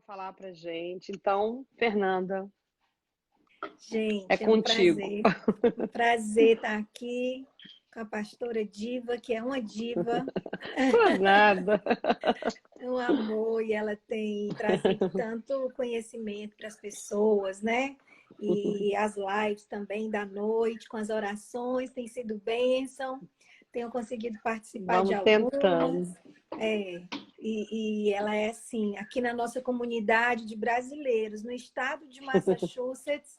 Falar pra gente. Então, Fernanda, é Gente, é um contigo. prazer. Um prazer estar aqui com a pastora Diva, que é uma diva, Por nada. é um amor, e ela tem trazido tanto conhecimento para as pessoas, né? E as lives também da noite, com as orações, tem sido bênção. Tenho conseguido participar de Vamos tentando. algumas. É, e ela é assim, aqui na nossa comunidade de brasileiros, no estado de Massachusetts,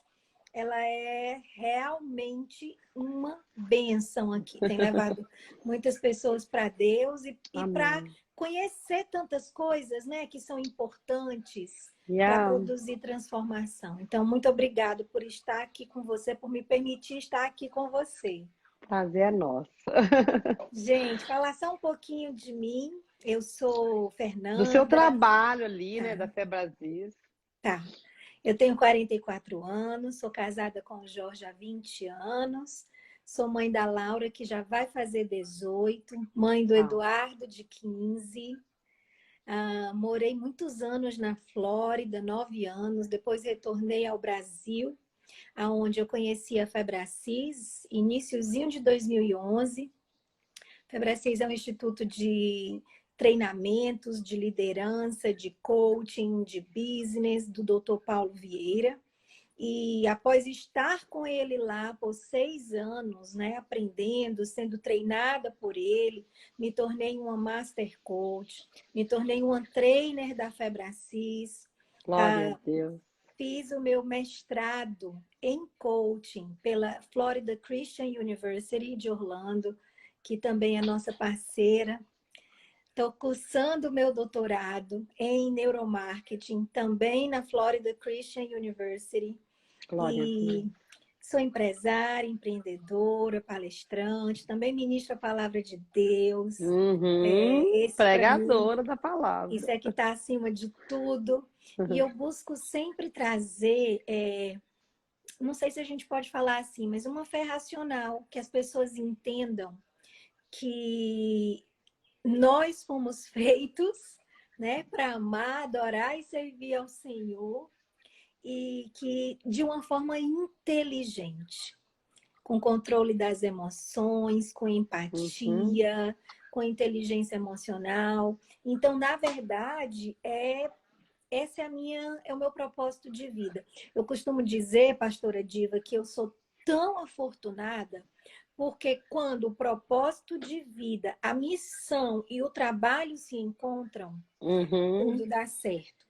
ela é realmente uma bênção aqui. Tem levado muitas pessoas para Deus e para Amém. conhecer tantas coisas, né, que são importantes para Yeah. produzir transformação. Então, muito obrigado por estar aqui com você, por me permitir estar aqui com você. Prazer é nosso. Gente, falar só um pouquinho de mim. Eu sou Do seu Fernanda. trabalho ali, né, da Tá, Febrasis. tá. Eu tenho 44 anos, sou casada com o Jorge há 20 anos, sou mãe da Laura, que já vai fazer 18, mãe do Ah, Eduardo, de 15. Morei muitos anos na Flórida, 9 anos, depois retornei ao Brasil, aonde eu conheci a Febracis, iniciozinho de 2011. Febracis é um instituto de treinamentos, de liderança, de coaching, de business, do Dr. Paulo Vieira. E após estar com ele lá por 6 anos, né, aprendendo, sendo treinada por ele, me tornei uma Master Coach, me tornei uma trainer da Febracis, glória a Deus. fiz o meu mestrado em coaching pela Florida Christian University de Orlando, que também é nossa parceira. Estou cursando o meu doutorado em neuromarketing, também na Florida Christian University. Glória a Deus. E sou empresária, empreendedora, palestrante, também ministro a palavra de Deus. Esse, para mim, Pregadora da palavra. isso é que está acima de tudo. E eu busco sempre trazer, não sei se a gente pode falar assim, mas uma fé racional, que as pessoas entendam que nós fomos feitos, né, para amar, adorar e servir ao Senhor, e que de uma forma inteligente, com controle das emoções, com Uhum. empatia, com inteligência emocional. Então, na verdade, esse é o meu propósito de vida. Eu costumo dizer, pastora Diva, que eu sou tão afortunada porque quando o propósito de vida, a missão e o trabalho se encontram, Uhum. tudo dá certo.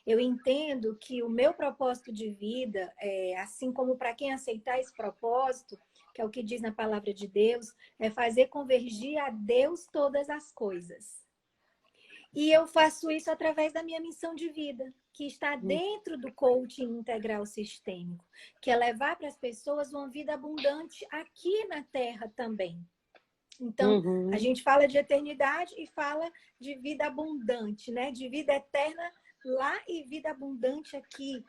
Eu entendo que o meu propósito de vida, assim como para quem aceitar esse propósito, que é o que diz na palavra de Deus, é fazer convergir a Deus todas as coisas. E eu faço isso através da minha missão de vida, que está dentro do coaching integral sistêmico, que é levar para as pessoas uma vida abundante aqui na Terra também. Então, a Uhum. gente fala de eternidade e fala de vida abundante, né? De vida eterna lá e vida abundante aqui.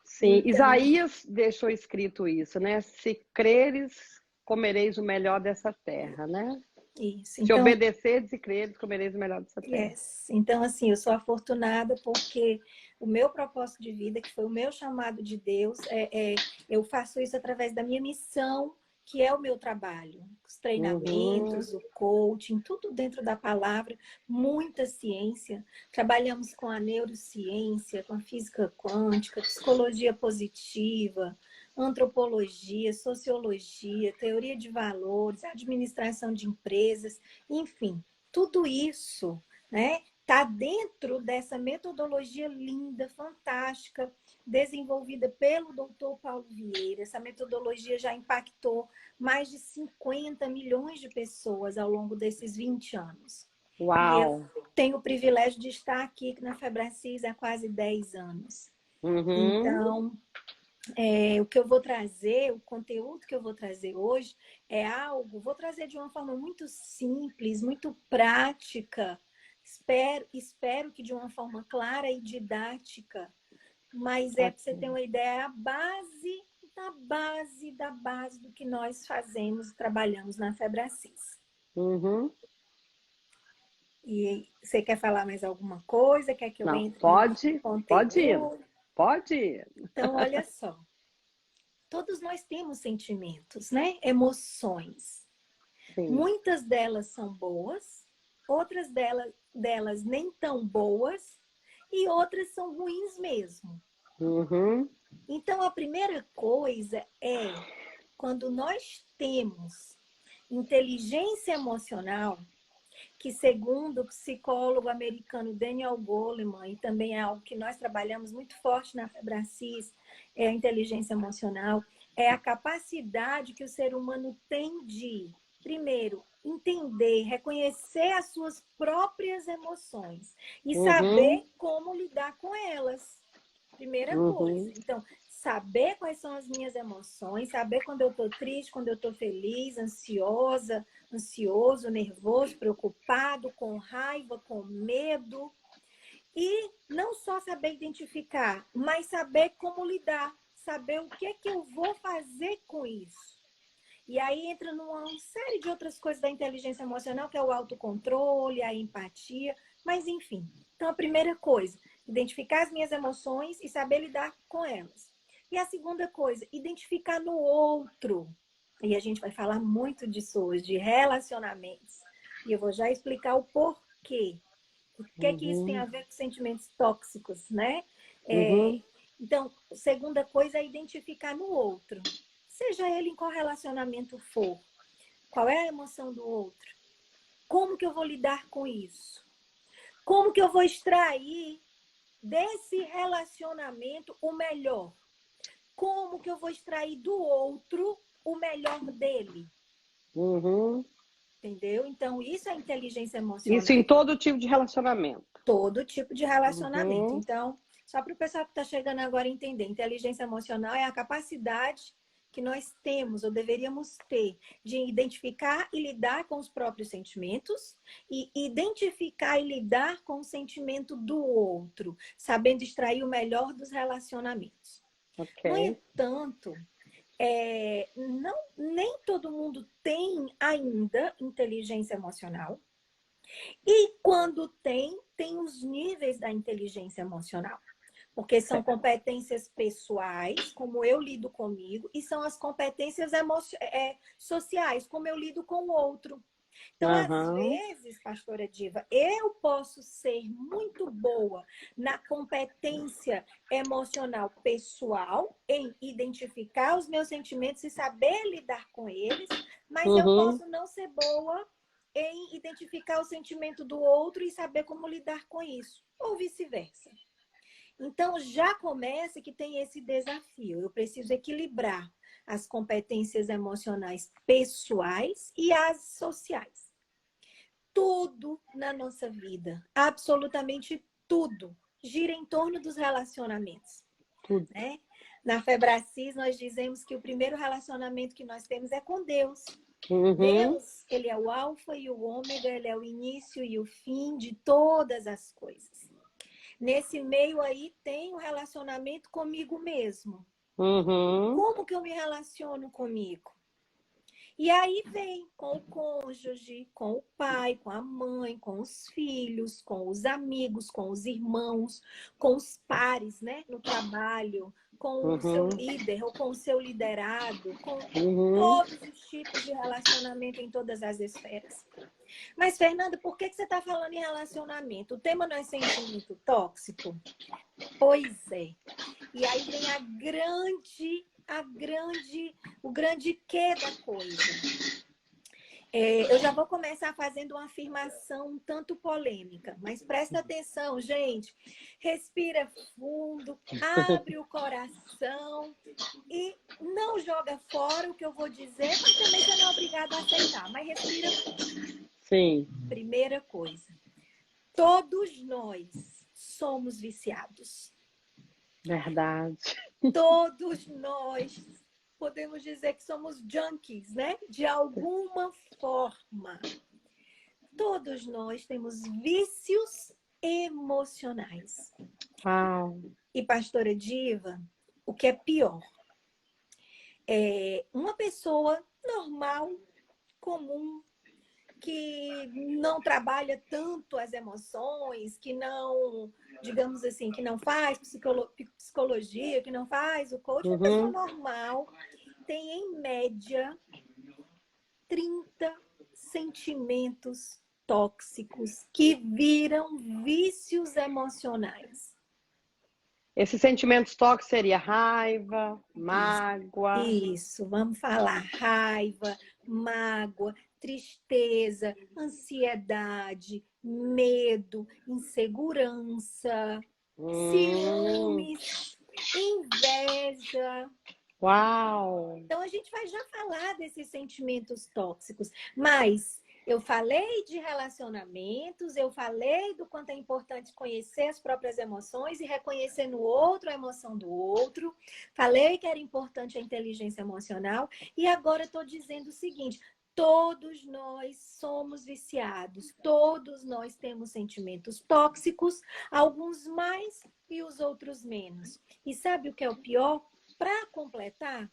Sim, Então, Isaías deixou escrito isso, né? Se creres, comereis o melhor dessa terra, né? isso. Se Então, obedecerdes e creres, comereis o melhor dessa terra. yes. Então, assim, eu sou afortunada porque o meu propósito de vida, que foi o meu chamado de Deus, eu faço isso através da minha missão, que é o meu trabalho. Os Uhum. treinamentos, o coaching, tudo dentro da palavra, muita ciência. Trabalhamos com a neurociência, com a física quântica, psicologia positiva, antropologia, sociologia, teoria de valores, administração de empresas, enfim, tudo isso, né, está dentro dessa metodologia linda, fantástica, desenvolvida pelo Dr. Paulo Vieira. Essa metodologia já impactou mais de 50 milhões de pessoas ao longo desses 20 anos. E eu Uau! tenho o privilégio de estar aqui na Febracis há quase 10 anos. Uhum. Então, o que eu vou trazer, o conteúdo que eu vou trazer hoje é algo, vou trazer de uma forma muito simples, muito prática, espero que de uma forma clara e didática, mas para você ter Ok. uma ideia, a base da base da base do que nós fazemos, trabalhamos na Febracis. Uhum. E você quer falar mais alguma coisa? Quer que eu Não, entre no pode ir. conteúdo? Pode ir. Então, olha só. Todos nós temos sentimentos, né? Emoções. Sim. Muitas delas são boas, outras delas nem tão boas e outras são ruins mesmo. Uhum. Então, a primeira coisa é quando nós temos inteligência emocional, que segundo o psicólogo americano Daniel Goleman, e também é algo que nós trabalhamos muito forte na Febracis, é a inteligência emocional, é a capacidade que o ser humano tem de, primeiro, entender, reconhecer as suas próprias emoções e Uhum. saber como lidar com elas. Primeira coisa. Uhum. Então, saber quais são as minhas emoções, saber quando eu estou triste, quando eu estou feliz, ansiosa, ansioso, nervoso, preocupado, com raiva, com medo. E não só saber identificar, mas saber como lidar, saber o que é que eu vou fazer com isso. E aí entra numa série de outras coisas da inteligência emocional, que é o autocontrole, a empatia, mas enfim. Então, a primeira coisa, identificar as minhas emoções e saber lidar com elas. E a segunda coisa, identificar no outro. E a gente vai falar muito disso hoje, de relacionamentos. E eu vou já explicar o porquê. O que é que isso tem a ver com sentimentos tóxicos, né? Uhum. Então, a segunda coisa é identificar no outro. Seja ele em qual relacionamento for. Qual é a emoção do outro? Como que eu vou lidar com isso? Como que eu vou extrair desse relacionamento o melhor? Como que eu vou extrair do outro o melhor dele? Uhum. Entendeu? Então, isso é inteligência Isso emocional. em todo tipo de relacionamento. Todo tipo de relacionamento. Uhum. Então, só para o pessoal que está chegando agora entender, inteligência emocional é a capacidade que nós temos ou deveríamos ter de identificar e lidar com os próprios sentimentos e identificar e lidar com o sentimento do outro, sabendo extrair o melhor dos relacionamentos. No Ok. entanto, nem todo mundo tem ainda inteligência emocional. E quando tem os níveis da inteligência emocional. Porque são Certo. competências pessoais, como eu lido comigo, e são as competências sociais, como eu lido com o outro. Então, às Uhum. vezes, pastora Diva, eu posso ser muito boa na competência emocional pessoal, em identificar os meus sentimentos e saber lidar com eles, mas eu Uhum. posso não ser boa em identificar o sentimento do outro e saber como lidar com isso, ou vice-versa. Então, já começa que tem esse desafio. Eu preciso equilibrar as competências emocionais pessoais e as sociais. Tudo na nossa vida, absolutamente tudo, gira em torno dos relacionamentos, Tudo. né? Na Febracis, nós dizemos que o primeiro relacionamento que nós temos é com Deus. Uhum. Deus, ele é o alfa e o ômega, ele é o início e o fim de todas as coisas. Nesse meio aí tem o relacionamento comigo mesmo. Uhum. Como que eu me relaciono comigo? E aí vem com o cônjuge, com o pai, com a mãe, com os filhos, com os amigos, com os irmãos, com os pares, né, no trabalho, com o seu Uhum. líder ou com o seu liderado, com Uhum. todos os tipos de relacionamento em todas as esferas. Mas, Fernanda, por que você está falando em relacionamento? O tema não é sentimento tóxico? Pois é. E aí vem o grande quê da coisa. Eu já vou começar fazendo uma afirmação um tanto polêmica, mas presta atenção, gente. Respira fundo, abre o coração e não joga fora o que eu vou dizer, mas também você não é obrigado a aceitar, mas respira fundo. Sim. Primeira coisa, todos nós somos viciados. Verdade. Todos nós podemos dizer que somos junkies, né? De alguma forma. Todos nós temos vícios emocionais. Uau. E, pastora Diva, o que é pior? Uma pessoa normal, comum, que não trabalha tanto as emoções, que não, digamos assim, que não faz psicologia, que não faz o coaching, uma pessoa Uhum. normal tem, em média, 30 sentimentos tóxicos que viram vícios emocionais. Esses sentimentos tóxicos seria raiva, Isso, mágoa. isso, vamos falar raiva, mágoa, tristeza, ansiedade, medo, insegurança, Hum, ciúmes, inveja. uau! Então, a gente vai já falar desses sentimentos tóxicos, mas eu falei de relacionamentos, eu falei do quanto é importante conhecer as próprias emoções e reconhecer no outro a emoção do outro. Falei que era importante a inteligência emocional e agora estou dizendo o seguinte: todos nós somos viciados, todos nós temos sentimentos tóxicos, alguns mais e os outros menos. E sabe o que é o pior? Para completar,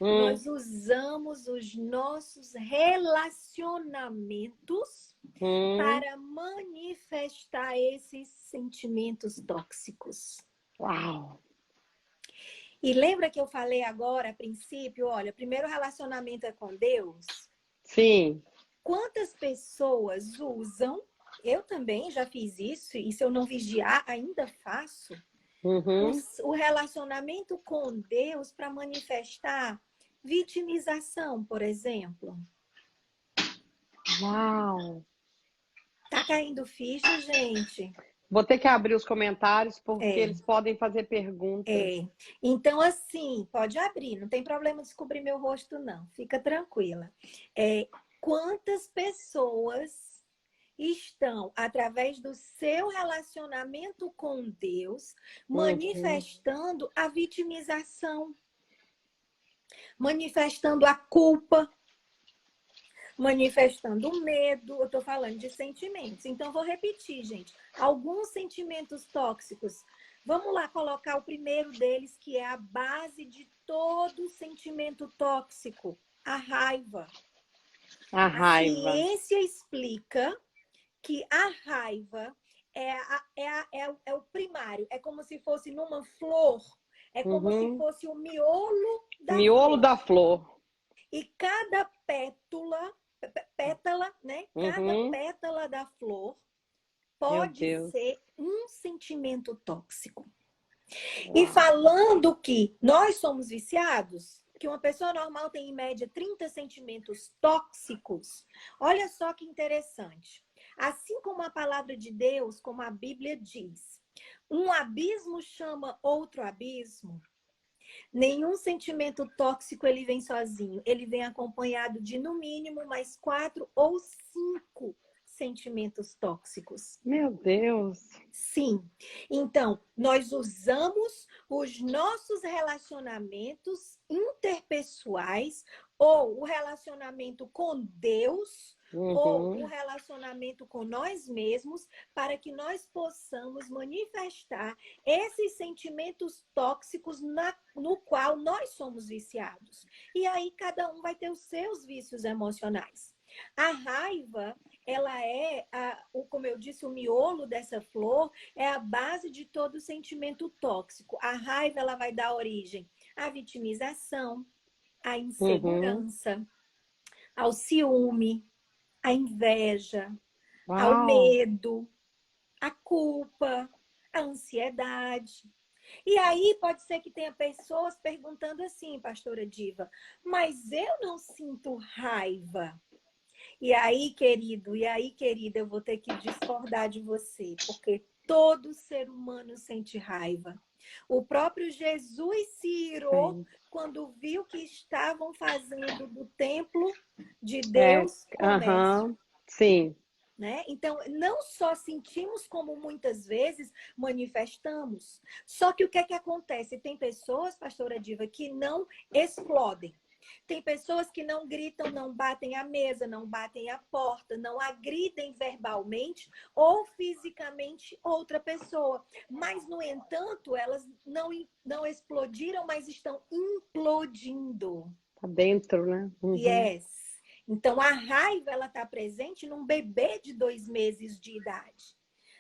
Hum, nós usamos os nossos relacionamentos hum, para manifestar esses sentimentos tóxicos. uau! E lembra que eu falei agora, a princípio, olha, primeiro relacionamento é com Deus? Sim. Quantas pessoas usam, eu também já fiz isso, e se eu não vigiar, ainda faço, Uhum. o relacionamento com Deus para manifestar vitimização, por exemplo. Uau! Tá caindo ficha, gente? Vou ter que abrir os comentários porque É, eles podem fazer perguntas. é. Então, assim, pode abrir, não tem problema descobrir meu rosto, não. Fica tranquila. Quantas pessoas estão, através do seu relacionamento com Deus, Uhum. manifestando a vitimização, manifestando a culpa, manifestando o medo? Eu estou falando de sentimentos. Então, vou repetir, gente. Alguns sentimentos tóxicos. Vamos lá colocar o primeiro deles, que é a base de todo sentimento tóxico, a raiva. A A raiva. ciência explica que a raiva é o primário. É como se fosse numa flor. É como se Uhum. fosse o miolo da Miolo flor. da flor. E cada pétala, né? Cada Uhum. pétala da flor Meu pode Deus. ser um sentimento tóxico. E Uau. falando que nós somos viciados, que uma pessoa normal tem em média 30 sentimentos tóxicos, olha só que interessante. Assim como a palavra de Deus, como a Bíblia diz, um abismo chama outro abismo. Nenhum sentimento tóxico ele vem sozinho. Ele vem acompanhado de, no mínimo, mais 4 ou 5 sentimentos tóxicos. Meu Deus. Sim. Então, nós usamos os nossos relacionamentos interpessoais ou o relacionamento com Deus ou o Uhum. relacionamento com nós mesmos para que nós possamos manifestar esses sentimentos tóxicos no qual nós somos viciados. E aí cada um vai ter os seus vícios emocionais. A raiva, ela como eu disse, o miolo dessa flor é a base de todo sentimento tóxico. A raiva, ela vai dar origem à vitimização, à Uhum. insegurança, ao ciúme, à inveja, ao Uau. medo, à culpa, à ansiedade. E aí pode ser que tenha pessoas perguntando assim, pastora Diva, mas eu não sinto raiva. E aí, querido, e aí, querida, eu vou ter que discordar de você, porque todo ser humano sente raiva. O próprio Jesus se irou Sim. quando viu que estavam fazendo do templo de É. Deus comércio. Aham. Sim. Né? Então, não só sentimos, como muitas vezes manifestamos. Só que o que é que acontece? Tem pessoas, pastora Diva, que não explodem. Tem pessoas que não gritam, não batem a mesa, não batem a porta, não agridem verbalmente ou fisicamente outra pessoa. Mas, no entanto, elas não explodiram, mas estão implodindo. Tá dentro, né? Uhum. Yes. Então, a raiva, ela está presente num bebê de 2 meses de idade.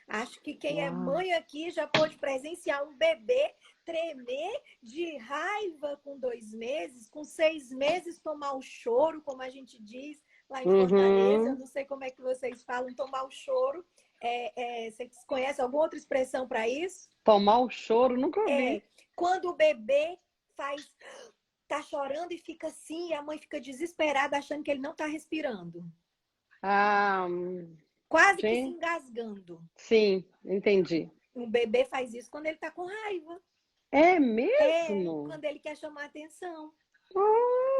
Acho que quem é Uau. mãe aqui já pôde presenciar um bebê tremer de raiva com 2 meses, com 6 meses tomar o choro, como a gente diz lá em Fortaleza. Eu Uhum. não sei como é que vocês falam, tomar o choro. Vocês conhecem alguma outra expressão para isso? Tomar o choro, nunca ouvi. Quando o bebê tá chorando e fica assim, e a mãe fica desesperada achando que ele não tá respirando. Ah, Quase que se gente. engasgando. Sim, entendi. O bebê faz isso quando ele tá com raiva. É mesmo? Quando ele quer chamar atenção.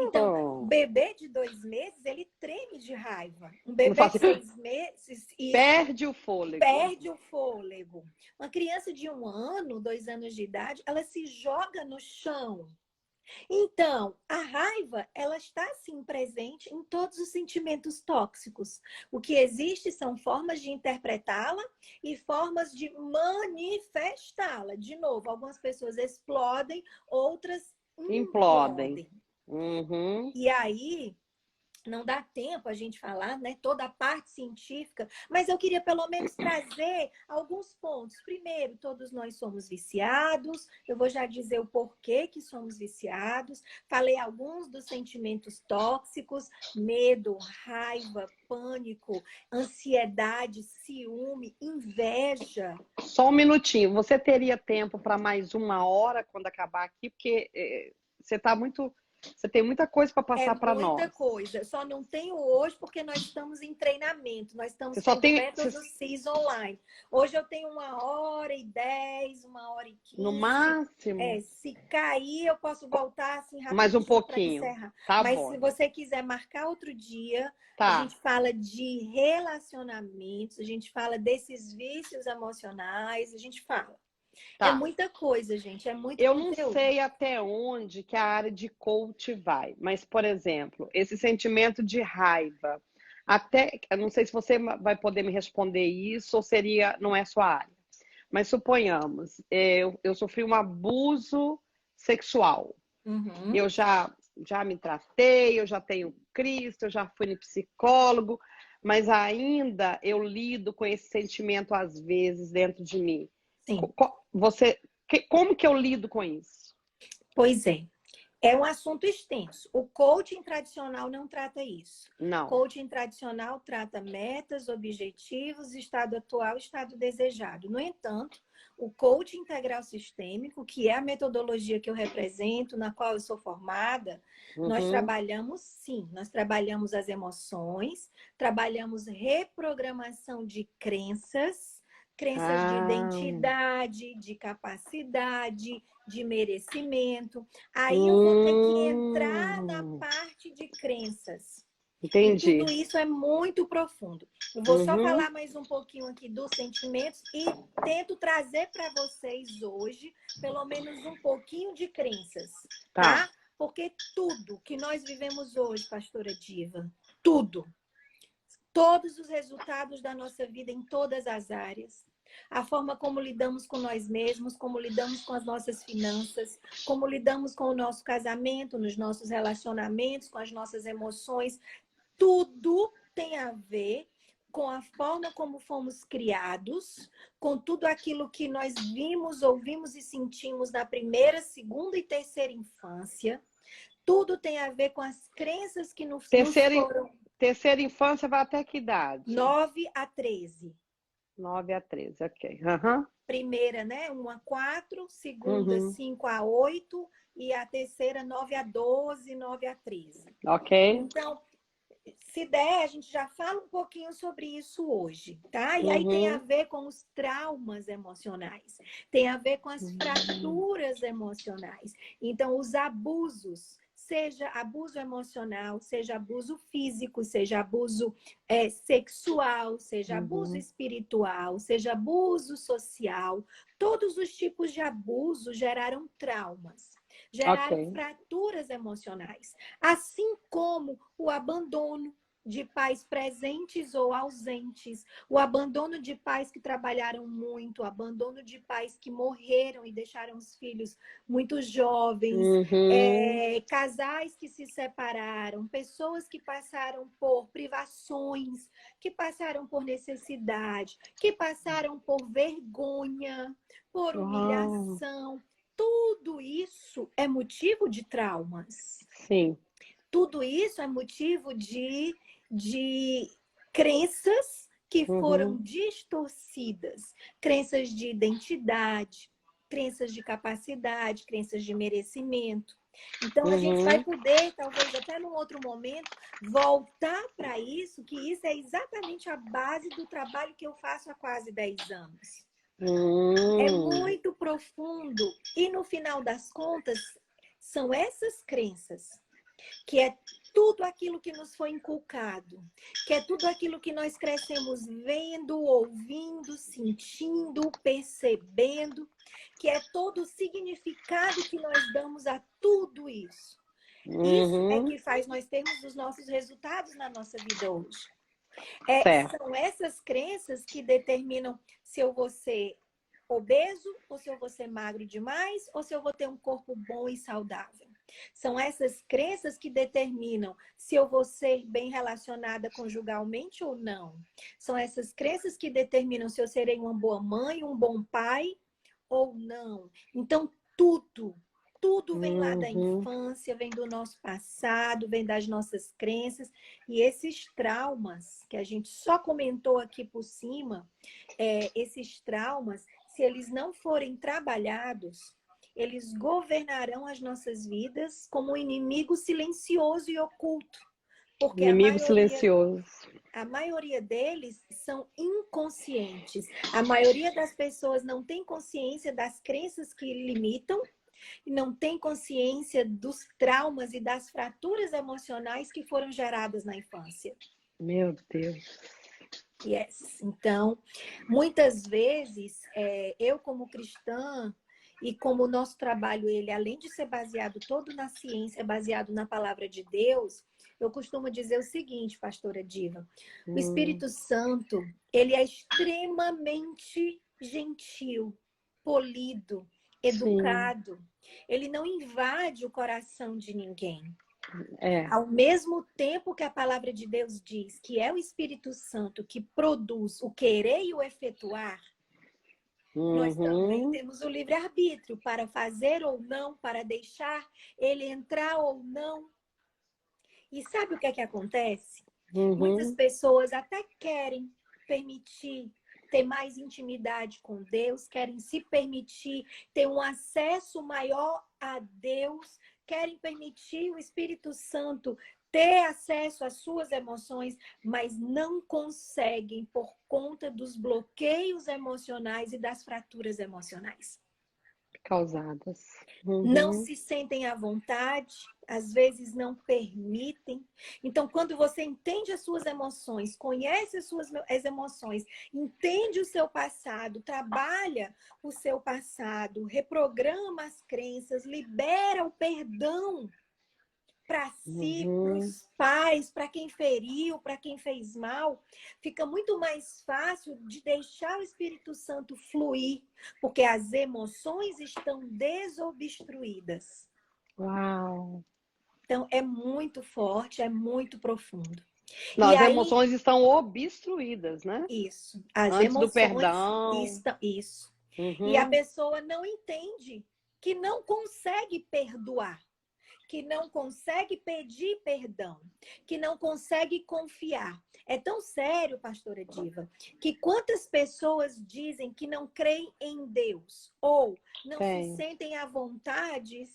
Então, o Oh. bebê de 2 meses, ele treme de raiva. Um Não bebê faço de assim, 6 meses, isso, perde o fôlego. perde o fôlego. Uma criança de 1 ano, 2 anos de idade, ela se joga no chão. Então, a raiva, ela está sim presente em todos os sentimentos tóxicos. O que existe são formas de interpretá-la e formas de manifestá-la. De novo, algumas pessoas explodem, outras Implodem. implodem. Uhum. E aí, não dá tempo a gente falar, né, toda a parte científica, mas eu queria pelo menos trazer alguns pontos. Primeiro, todos nós somos viciados, eu vou já dizer o porquê que somos viciados. Falei alguns dos sentimentos tóxicos: medo, raiva, pânico, ansiedade, ciúme, inveja. Só um minutinho. Você teria tempo para mais 1 hora quando acabar aqui? Porque você tem muita coisa para É passar para muita nós. coisa. Só não tenho hoje porque nós estamos em treinamento. Nós Você estamos só tendo o tem, método CIS online. Hoje eu tenho 1h10, 1h15. no máximo, Se cair, eu posso voltar assim mais um rapidinho para pouquinho. encerrar. Tá Mas se bom. você quiser marcar outro dia, a Tá. gente fala de relacionamentos, a gente fala desses vícios emocionais, a gente fala. É Tá. muita coisa, gente, é muito Eu não conteúdo. sei até onde que a área de coach vai, mas, por exemplo, esse sentimento de raiva, até, eu não sei se você vai poder me responder isso ou seria, não é sua área, mas suponhamos, eu sofri um abuso sexual. Uhum. Eu já me tratei, eu já tenho Cristo, eu já fui no psicólogo, mas ainda eu lido com esse sentimento às vezes dentro de mim. Sim. Como que eu lido com isso? Pois é. É um assunto extenso. O coaching tradicional não trata isso. Não. Coaching tradicional trata metas, objetivos, estado atual, estado desejado. No entanto, o coaching integral sistêmico, que é a metodologia que eu represento, na qual eu sou formada, nós trabalhamos sim, nós trabalhamos as emoções, trabalhamos reprogramação de crenças de identidade, de capacidade, de merecimento. Aí eu vou ter que entrar na parte de crenças. Entendi. E tudo isso é muito profundo. Eu vou só falar mais um pouquinho aqui dos sentimentos e tento trazer para vocês hoje, pelo menos um pouquinho de crenças, tá? Porque tudo que nós vivemos hoje, pastora Diva, tudo, todos os resultados da nossa vida em todas as áreas, a forma como lidamos com nós mesmos, como lidamos com as nossas finanças, como lidamos com o nosso casamento, nos nossos relacionamentos, com as nossas emoções, tudo tem a ver com a forma como fomos criados, com tudo aquilo que nós vimos, ouvimos e sentimos na primeira, segunda e terceira infância. Tudo tem a ver com as crenças que nos foram... Terceira infância vai até que idade? 9 a 13. 9 a 13, ok. Primeira, né? 1 a 4, segunda, 5 a 8 e a terceira, 9 a 12, 9 a 13. Ok. Então, se der, a gente já fala um pouquinho sobre isso hoje, tá? E aí tem a ver com os traumas emocionais, tem a ver com as fraturas emocionais. Então, os abusos, seja abuso emocional, seja abuso físico, seja abuso sexual, seja abuso espiritual, seja abuso social, todos os tipos de abuso geraram traumas. Geraram fraturas emocionais, assim como o abandono. de pais presentes ou ausentes, o abandono de pais que trabalharam muito, o abandono de pais que morreram e deixaram os filhos muito jovens, Uhum. casais que se separaram, pessoas que passaram por privações, que passaram por necessidade, que passaram por vergonha, por Uau. humilhação. Tudo isso é motivo de traumas. Sim. Tudo isso é motivo de crenças que foram Uhum. distorcidas, crenças de identidade, crenças de capacidade, crenças de merecimento. Então, a gente vai Uhum. poder, talvez até num outro momento, voltar para isso, que isso é exatamente a base do trabalho que eu faço há quase 10 anos. É Hum. muito profundo e, no final das contas, são essas crenças que é tudo aquilo que nos foi inculcado, que é tudo aquilo que nós crescemos vendo, ouvindo, sentindo, percebendo, que é todo o significado que nós damos a tudo isso. Isso é Uhum. que faz nós termos os nossos resultados na nossa vida hoje. Certo. São essas crenças que determinam se eu vou ser obeso, ou se eu vou ser magro demais, ou se eu vou ter um corpo bom e saudável. São essas crenças que determinam se eu vou ser bem relacionada conjugalmente ou não. São essas crenças que determinam se eu serei uma boa mãe, um bom pai ou não. Então, tudo vem lá da Uhum. infância, vem do nosso passado, vem das nossas crenças. E esses traumas, que a gente só comentou aqui por cima, esses traumas, se eles não forem trabalhados, eles governarão as nossas vidas como um inimigo silencioso e oculto. Porque Inimigo silencioso. a maioria deles são inconscientes. A maioria das pessoas não tem consciência das crenças que limitam e não tem consciência dos traumas e das fraturas emocionais que foram geradas na infância. Meu Deus. Yes. Então, muitas vezes, eu como cristã e como o nosso trabalho, ele além de ser baseado todo na ciência, baseado na palavra de Deus, eu costumo dizer o seguinte, pastora Diva, o Hum. Espírito Santo, ele é extremamente gentil, polido, Sim. educado. Ele não invade o coração de ninguém. É. Ao mesmo tempo que a palavra de Deus diz que é o Espírito Santo que produz o querer e o efetuar, nós também Uhum. temos o livre-arbítrio para fazer ou não, para deixar ele entrar ou não. E sabe o que é que acontece? Muitas Uhum. pessoas até querem permitir ter mais intimidade com Deus, querem se permitir ter um acesso maior a Deus, querem permitir o Espírito Santo ter acesso às suas emoções, mas não conseguem por conta dos bloqueios emocionais e das fraturas emocionais. Causadas. Não Uhum. se sentem à vontade, às vezes não permitem. Então, quando você entende as suas emoções, conhece as emoções, entende o seu passado, trabalha o seu passado, reprograma as crenças, libera o perdão para si, para Uhum. os pais, para quem feriu, para quem fez mal, fica muito mais fácil de deixar o Espírito Santo fluir, porque as emoções estão desobstruídas. Uau. Então, é muito forte, é muito profundo. Não, E as aí, emoções estão obstruídas, né? isso, as Antes do emoções perdão. estão, isso. E a Uhum. pessoa não entende que não consegue perdoar, que não consegue pedir perdão, que não consegue confiar. É tão sério, pastora Diva, que quantas pessoas dizem que não creem em Deus ou não se Tem. sentem à vontade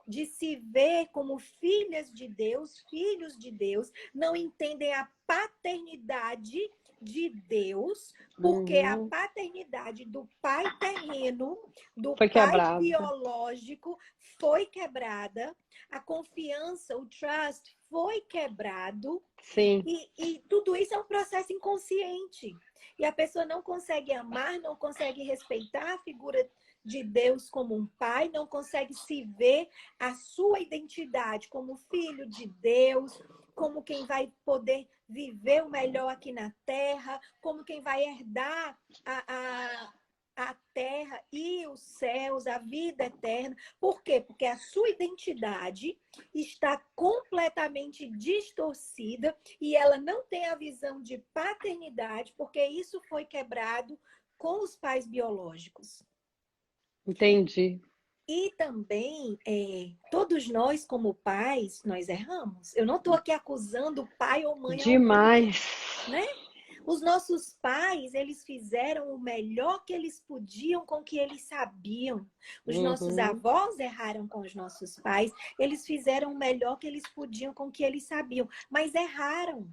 de se ver como filhas de Deus, filhos de Deus, não entendem a paternidade de Deus, porque a Uhum. paternidade do pai terreno, do Foi pai quebrada. biológico, foi quebrada, a confiança, o trust foi quebrado, Sim. e tudo isso é um processo inconsciente. E a pessoa não consegue amar, não consegue respeitar a figura de Deus como um pai, não consegue se ver a sua identidade como filho de Deus, como quem vai poder viver o melhor aqui na Terra, como quem vai herdar a terra e os céus, a vida eterna. Por quê? Porque a sua identidade está completamente distorcida e ela não tem a visão de paternidade, porque isso foi quebrado com os pais biológicos. Entendi. E também, todos nós, como pais, nós erramos. Eu não estou aqui acusando pai ou mãe algum, Demais. né? Os nossos pais, eles fizeram o melhor que eles podiam com o que eles sabiam. Os nossos avós erraram com os nossos pais, eles fizeram o melhor que eles podiam com o que eles sabiam, mas erraram,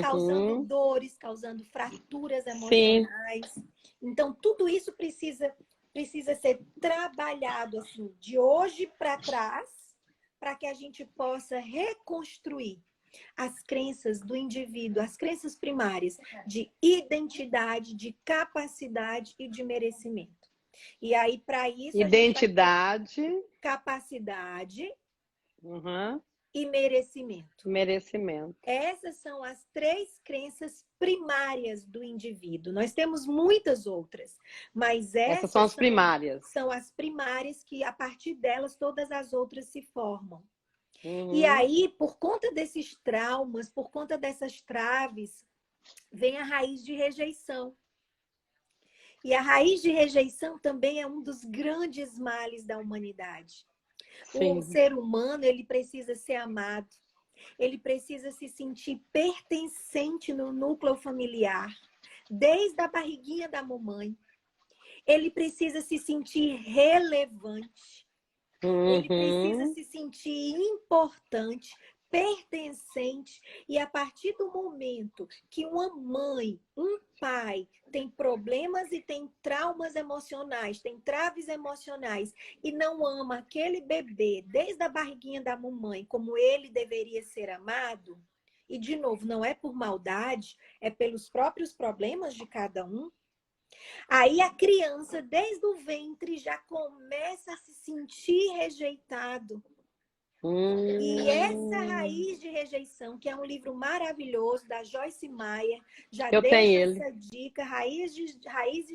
causando dores, causando fraturas emocionais. Sim. Então, tudo isso precisa ser trabalhado assim, de hoje para trás, para que a gente possa reconstruir as crenças do indivíduo, as crenças primárias de identidade, de capacidade e de merecimento. E aí, para isso, identidade, capacidade uhum. e merecimento. Merecimento. Essas são as 3 crenças primárias do indivíduo. Nós temos muitas outras, mas essas são as primárias. São as primárias que, a partir delas, todas as outras se formam. E aí, por conta desses traumas, por conta dessas traves, vem a raiz de rejeição. E a raiz de rejeição também é um dos grandes males da humanidade. Sim. O ser humano, ele precisa ser amado. Ele precisa se sentir pertencente no núcleo familiar, desde a barriguinha da mamãe. Ele precisa se sentir relevante. Ele precisa se sentir importante, pertencente. E a partir do momento que uma mãe, um pai tem problemas e tem traumas emocionais, tem traves emocionais e não ama aquele bebê desde a barriguinha da mamãe como ele deveria ser amado, e de novo, não é por maldade, é pelos próprios problemas de cada um. Aí a criança, desde o ventre, já começa a se sentir rejeitado. E essa raiz de rejeição, que é um livro maravilhoso da Joyce Meyer, já deixa essa dica, Raízes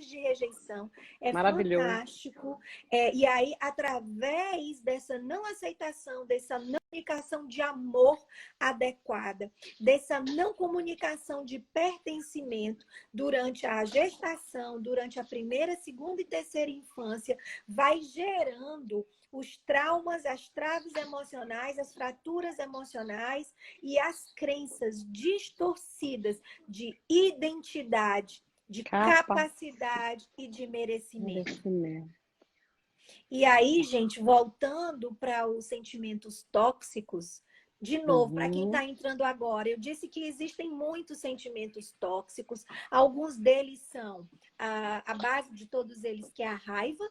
de Rejeição. É fantástico. E aí, através dessa não aceitação, dessa não comunicação de amor adequada, dessa não comunicação de pertencimento durante a gestação, durante a primeira, segunda e terceira infância, vai gerando os traumas, as traves emocionais, as fraturas emocionais e as crenças distorcidas de identidade, de capacidade e de merecimento. E aí, gente, voltando para os sentimentos tóxicos, de novo, para quem está entrando agora, eu disse que existem muitos sentimentos tóxicos. Alguns deles são a base de todos eles, que é a raiva,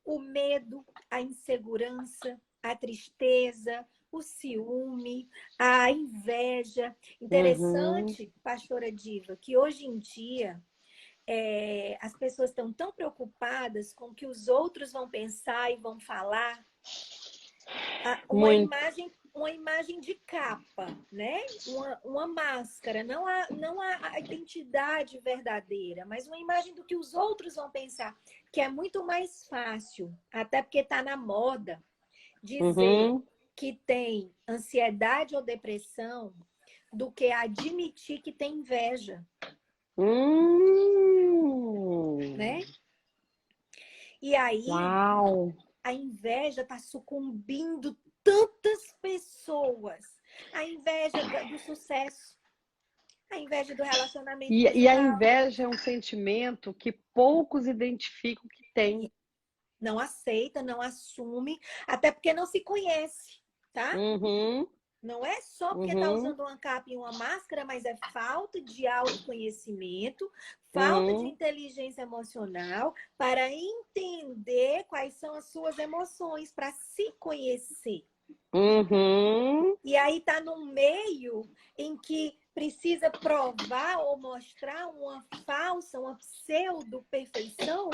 o medo, a insegurança, a tristeza, o ciúme, a inveja. Interessante, pastora Diva, que hoje em dia as pessoas estão tão preocupadas com o que os outros vão pensar e vão falar. Uma imagem de capa, né? Uma máscara, não a identidade verdadeira, mas uma imagem do que os outros vão pensar, que é muito mais fácil, até porque está na moda, dizer que tem ansiedade ou depressão do que admitir que tem inveja. Né? E aí, a inveja está sucumbindo tantas pessoas. A inveja do sucesso, a inveja do relacionamento pessoal. E a inveja é um sentimento que poucos identificam que tem. Não aceita, não assume, até porque não se conhece, tá? Não é só porque está usando uma capa e uma máscara, mas é falta de autoconhecimento, falta de inteligência emocional para entender quais são as suas emoções, para se conhecer. E aí está num meio em que precisa provar ou mostrar uma falsa, uma pseudo-perfeição.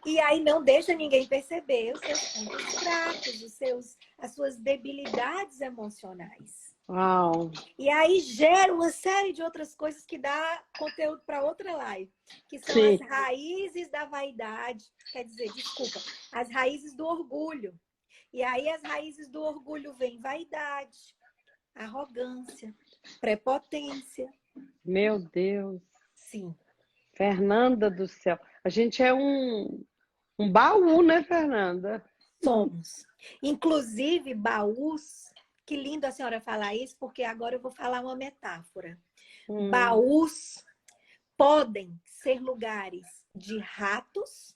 E aí não deixa ninguém perceber os seus pontos fracos, as suas debilidades emocionais. Uau. E aí gera uma série de outras coisas que dá conteúdo para outra live, que são as Sim. raízes da vaidade, quer dizer, desculpa, as raízes do orgulho. E aí as raízes do orgulho vêm vaidade, arrogância, prepotência. Meu Deus. Sim, Fernanda do céu. A gente é um baú, né, Fernanda? somos. Inclusive, baús, que lindo a senhora falar isso, porque agora eu vou falar uma metáfora. Baús podem ser lugares de ratos,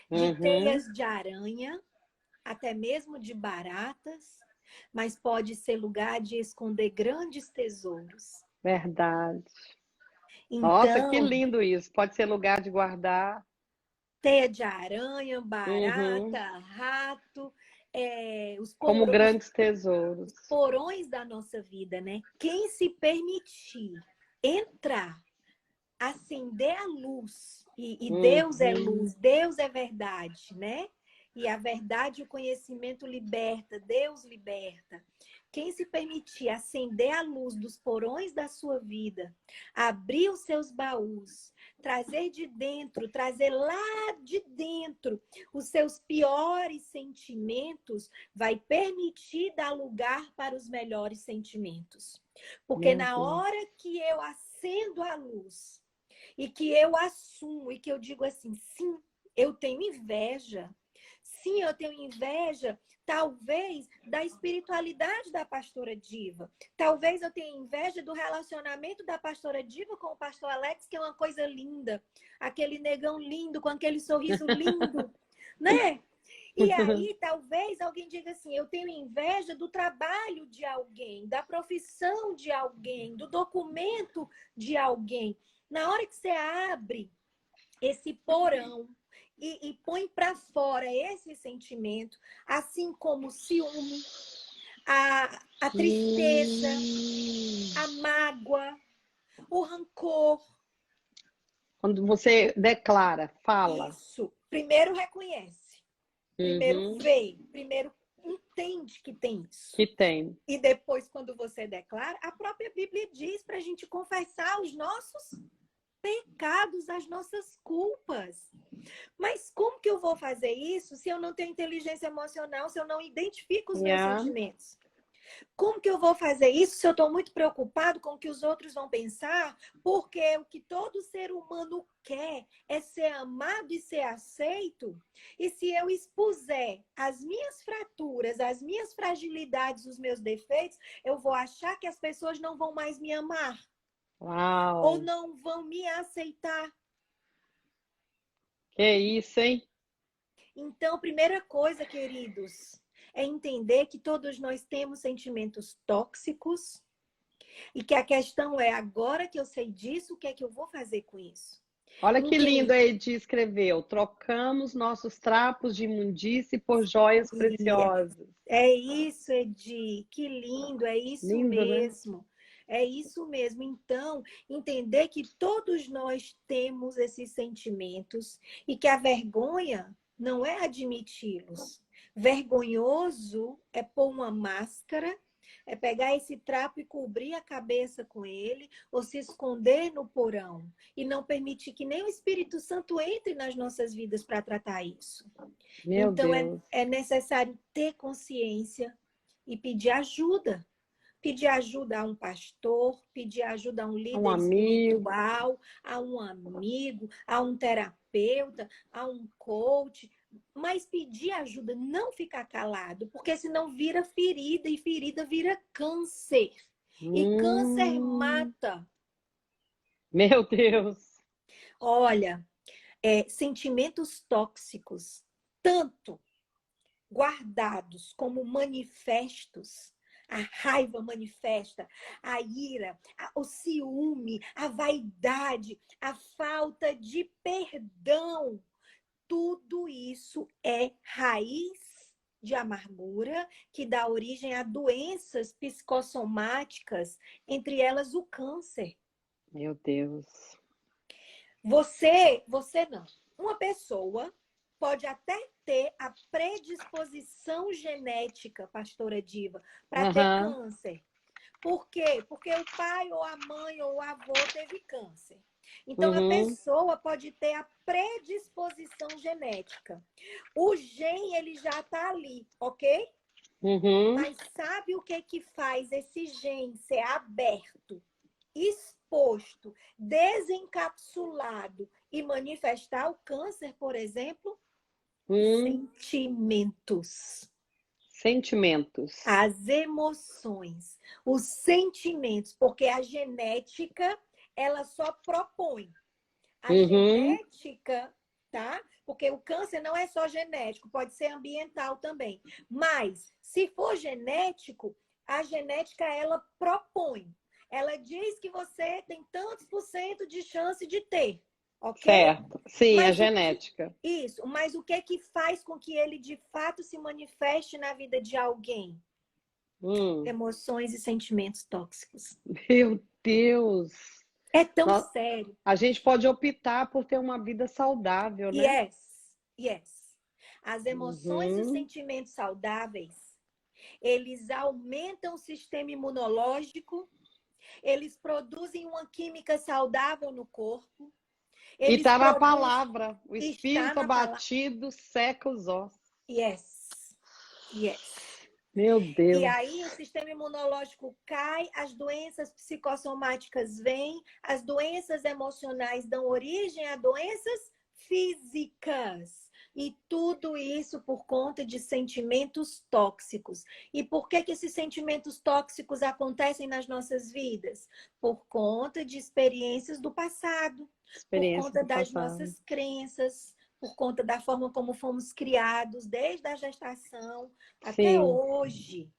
de Uhum. teias de aranha, até mesmo de baratas, mas pode ser lugar de esconder grandes tesouros. Verdade. Nossa, que Então, lindo isso. Pode ser lugar de guardar. teia de aranha, Uhum. barata, rato, Como grandes tesouros. os porões da nossa vida, né? Quem se permitir entrar, acender a luz, e Deus é Uhum. luz, Deus é verdade, né? E a verdade e o conhecimento liberta, Deus liberta. Quem se permitir acender a luz dos porões da sua vida, abrir os seus baús, trazer de dentro, trazer lá de dentro os seus piores sentimentos, vai permitir dar lugar para os melhores sentimentos. Porque Meu na Deus. hora que eu acendo a luz e que eu assumo e que eu digo assim, sim, eu tenho inveja. Sim, eu tenho inveja, talvez, da espiritualidade da pastora Diva. Talvez eu tenha inveja do relacionamento da pastora Diva com o pastor Alex, que é uma coisa linda. Aquele negão lindo, com aquele sorriso lindo, né? E aí, talvez alguém diga assim: eu tenho inveja do trabalho de alguém, da profissão de alguém, do documento de alguém. Na hora que você abre esse porão e põe para fora esse sentimento, assim como o ciúme, a tristeza, a mágoa, o rancor. Quando você declara, fala. Isso. Primeiro reconhece, primeiro Uhum. vê, primeiro entende que tem isso. Que tem. E depois, quando você declara, a própria Bíblia diz para a gente confessar os nossos pecados, as nossas culpas. Mas como que eu vou fazer isso se eu não tenho inteligência emocional, se eu não identifico os meus Yeah. sentimentos? Como que eu vou fazer isso se eu estou muito preocupado com o que os outros vão pensar? Porque o que todo ser humano quer é ser amado e ser aceito. E se eu expuser as minhas fraturas, as minhas fragilidades, os meus defeitos, eu vou achar que as pessoas não vão mais me amar. Ou Uau. não vão me aceitar. Que isso, hein? Então, primeira coisa, queridos, é entender que todos nós temos sentimentos tóxicos e que a questão é, agora que eu sei disso, o que é que eu vou fazer com isso? Olha que lindo Entender. a Edi escreveu. Trocamos nossos trapos de imundície por joias preciosas. É isso, Edi. Que lindo, é isso Lindo, né? mesmo. É isso mesmo. Então, entender que todos nós temos esses sentimentos e que a vergonha não é admiti-los. Vergonhoso é pôr uma máscara, é pegar esse trapo e cobrir a cabeça com ele, ou se esconder no porão e não permitir que nem o Espírito Santo entre nas nossas vidas para tratar isso. Meu Então, Deus. é necessário ter consciência e pedir ajuda. Pedir ajuda a um pastor, pedir ajuda a um Um líder amigo. espiritual, a um amigo, a um terapeuta, a um coach. Mas pedir ajuda, não ficar calado, porque senão vira ferida e ferida vira câncer. E câncer Hum, mata. meu Deus. Olha, sentimentos tóxicos, tanto guardados como manifestos, a raiva manifesta, a ira, o ciúme, a vaidade, a falta de perdão. Tudo isso é raiz de amargura que dá origem a doenças psicossomáticas, entre elas o câncer. Meu Deus. Você não. Uma pessoa pode até ter a predisposição genética, pastora Diva, para ter Aham. câncer. Por quê? Porque o pai ou a mãe ou o avô teve câncer. Então, a Uhum. pessoa pode ter a predisposição genética. O gene, ele já está ali, ok? Uhum. Mas sabe o que que faz esse gene ser aberto, exposto, desencapsulado e manifestar o câncer, por exemplo? Hum. Sentimentos. Sentimentos. As emoções, os sentimentos, porque a genética, ela só propõe. A Uhum. genética, tá? Porque o câncer não é só genético, pode ser ambiental também. Mas, se for genético, a genética, ela propõe. Ela diz que você tem tantos por cento de chance de ter, ok? Certo. Sim, a Mas o que... genética. Isso, mas o que é que faz com que ele de fato se manifeste na vida de alguém? Hum. Emoções e sentimentos tóxicos. Meu Deus. É tão Nó- sério. A gente pode optar por ter uma vida saudável, né? Yes, yes. As emoções e os Uhum. sentimentos saudáveis, eles aumentam o sistema imunológico, eles produzem uma química saudável no corpo, E eles tá na produzem... palavra. O Está espírito na palavra. abatido seca os ossos. Yes, yes. Meu E Deus. aí o sistema imunológico cai, as doenças psicossomáticas vêm, as doenças emocionais dão origem a doenças físicas. E tudo isso por conta de sentimentos tóxicos. E por que que esses sentimentos tóxicos acontecem nas nossas vidas? Por conta de experiências do passado, por Experiência conta do das passado. nossas crenças, por conta da forma como fomos criados desde a gestação até Sim. hoje.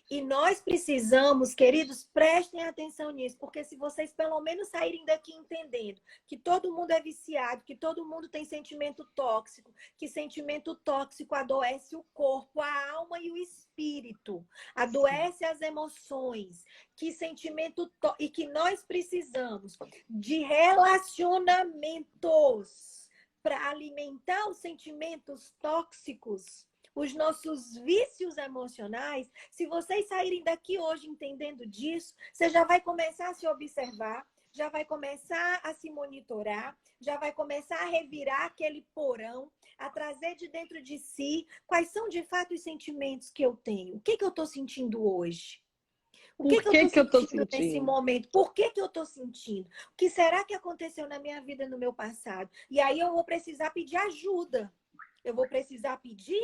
E nós precisamos, queridos, prestem atenção nisso, porque se vocês pelo menos saírem daqui entendendo que todo mundo é viciado, que todo mundo tem sentimento tóxico, que sentimento tóxico adoece o corpo, a alma e o espírito, Sim. adoece as emoções, que sentimento e que nós precisamos de relacionamentos para alimentar os sentimentos tóxicos, os nossos vícios emocionais. Se vocês saírem daqui hoje entendendo disso, você já vai começar a se observar, já vai começar a se monitorar, já vai começar a revirar aquele porão, a trazer de dentro de si quais são de fato os sentimentos que eu tenho. O que que eu estou sentindo hoje? O que Por que eu estou que que eu tô sentindo nesse sentindo? momento? Por que que eu estou sentindo? O que será que aconteceu na minha vida, no meu passado? E aí eu vou precisar pedir ajuda. Eu vou precisar pedir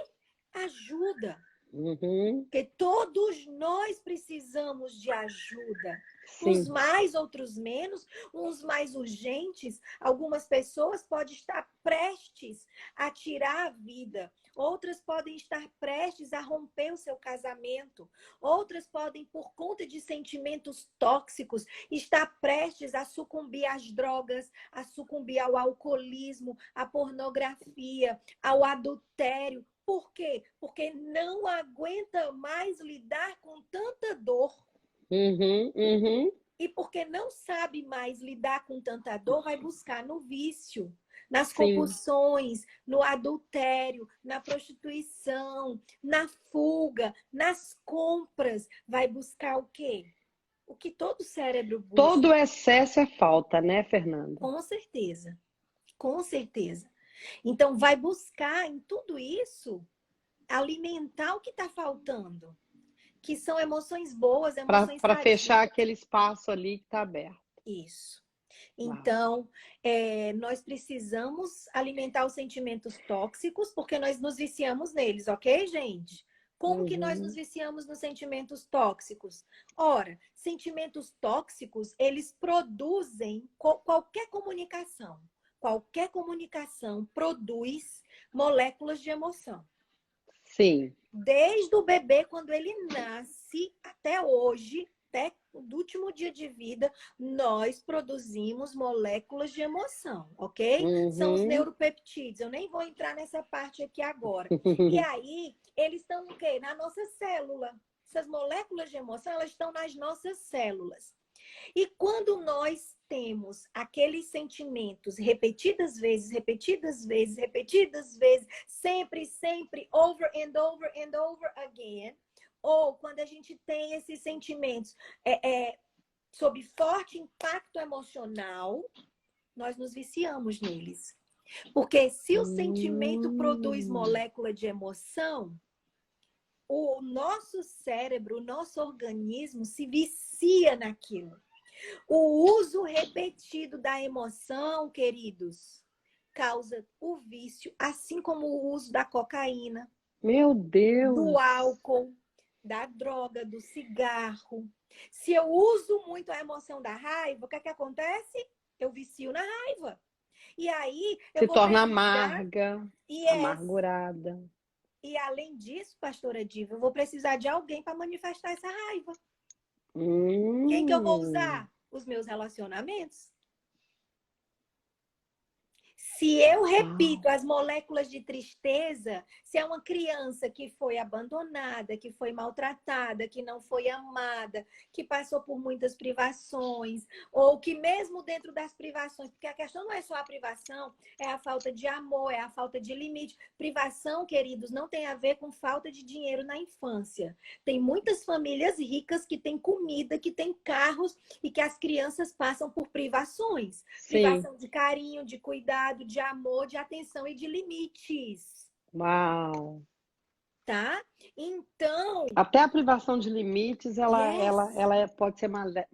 ajuda. Uhum. Porque todos nós precisamos de ajuda. Uns Sim. mais, outros menos, uns mais urgentes. Algumas pessoas podem estar prestes a tirar a vida. Outras podem estar prestes a romper o seu casamento. Outras podem, por conta de sentimentos tóxicos, estar prestes a sucumbir às drogas, a sucumbir ao alcoolismo, à pornografia, ao adultério. Por quê? Porque não aguenta mais lidar com tanta dor. Uhum. Uhum. E porque não sabe mais lidar com tanta dor, vai buscar no vício, nas Sim. compulsões, no adultério, na prostituição, na fuga, nas compras. Vai buscar o quê? O que todo cérebro busca. Todo excesso é falta, né, Fernanda? Com certeza. Com certeza. Então, vai buscar em tudo isso alimentar o que está faltando, que são emoções boas, emoções Para fechar sadias. aquele espaço ali que está aberto. Isso. Uau. Então, nós precisamos alimentar os sentimentos tóxicos, porque nós nos viciamos neles, ok, gente? Como que nós nos Uhum. viciamos nos sentimentos tóxicos? Ora, sentimentos tóxicos, eles produzem qualquer comunicação. Qualquer comunicação produz moléculas de emoção. Sim. Desde o bebê, quando ele nasce, até hoje, até o último dia de vida, nós produzimos moléculas de emoção, ok? São os Uhum. neuropeptídeos. Eu nem vou entrar nessa parte aqui agora. E aí, eles estão o quê? Na nossa célula. Essas moléculas de emoção, elas estão nas nossas células. E quando nós temos aqueles sentimentos repetidas vezes, repetidas vezes, repetidas vezes, sempre, sempre, over and over and over again, Ou quando a gente tem esses sentimentos sob forte impacto emocional, nós nos viciamos neles. Porque se o sentimento produz molécula de emoção, o nosso cérebro, o nosso organismo se vicia naquilo. O uso repetido da emoção, queridos, causa o vício, assim como o uso da cocaína, Meu Deus! do álcool, da droga, do cigarro. Se eu uso muito a emoção da raiva, o que é que acontece? Eu vicio na raiva. E aí eu Se vou torna precisar... amarga, Yes. amargurada. E além disso, pastora Diva, eu vou precisar de alguém para manifestar essa raiva. Quem que eu vou usar? Os meus relacionamentos. Se eu repito as moléculas de tristeza, se é uma criança que foi abandonada, que foi maltratada, que não foi amada, que passou por muitas privações, ou que mesmo dentro das privações, porque a questão não é só a privação, é a falta de amor, é a falta de limite. Privação, queridos, não tem a ver com falta de dinheiro na infância. Tem muitas famílias ricas que têm comida, que têm carros e que as crianças passam por privações. Sim. Privação de carinho, de cuidado, de amor, de atenção e de limites. Uau! Tá? Então... Até a privação de limites, Yes. ela pode ser Ela é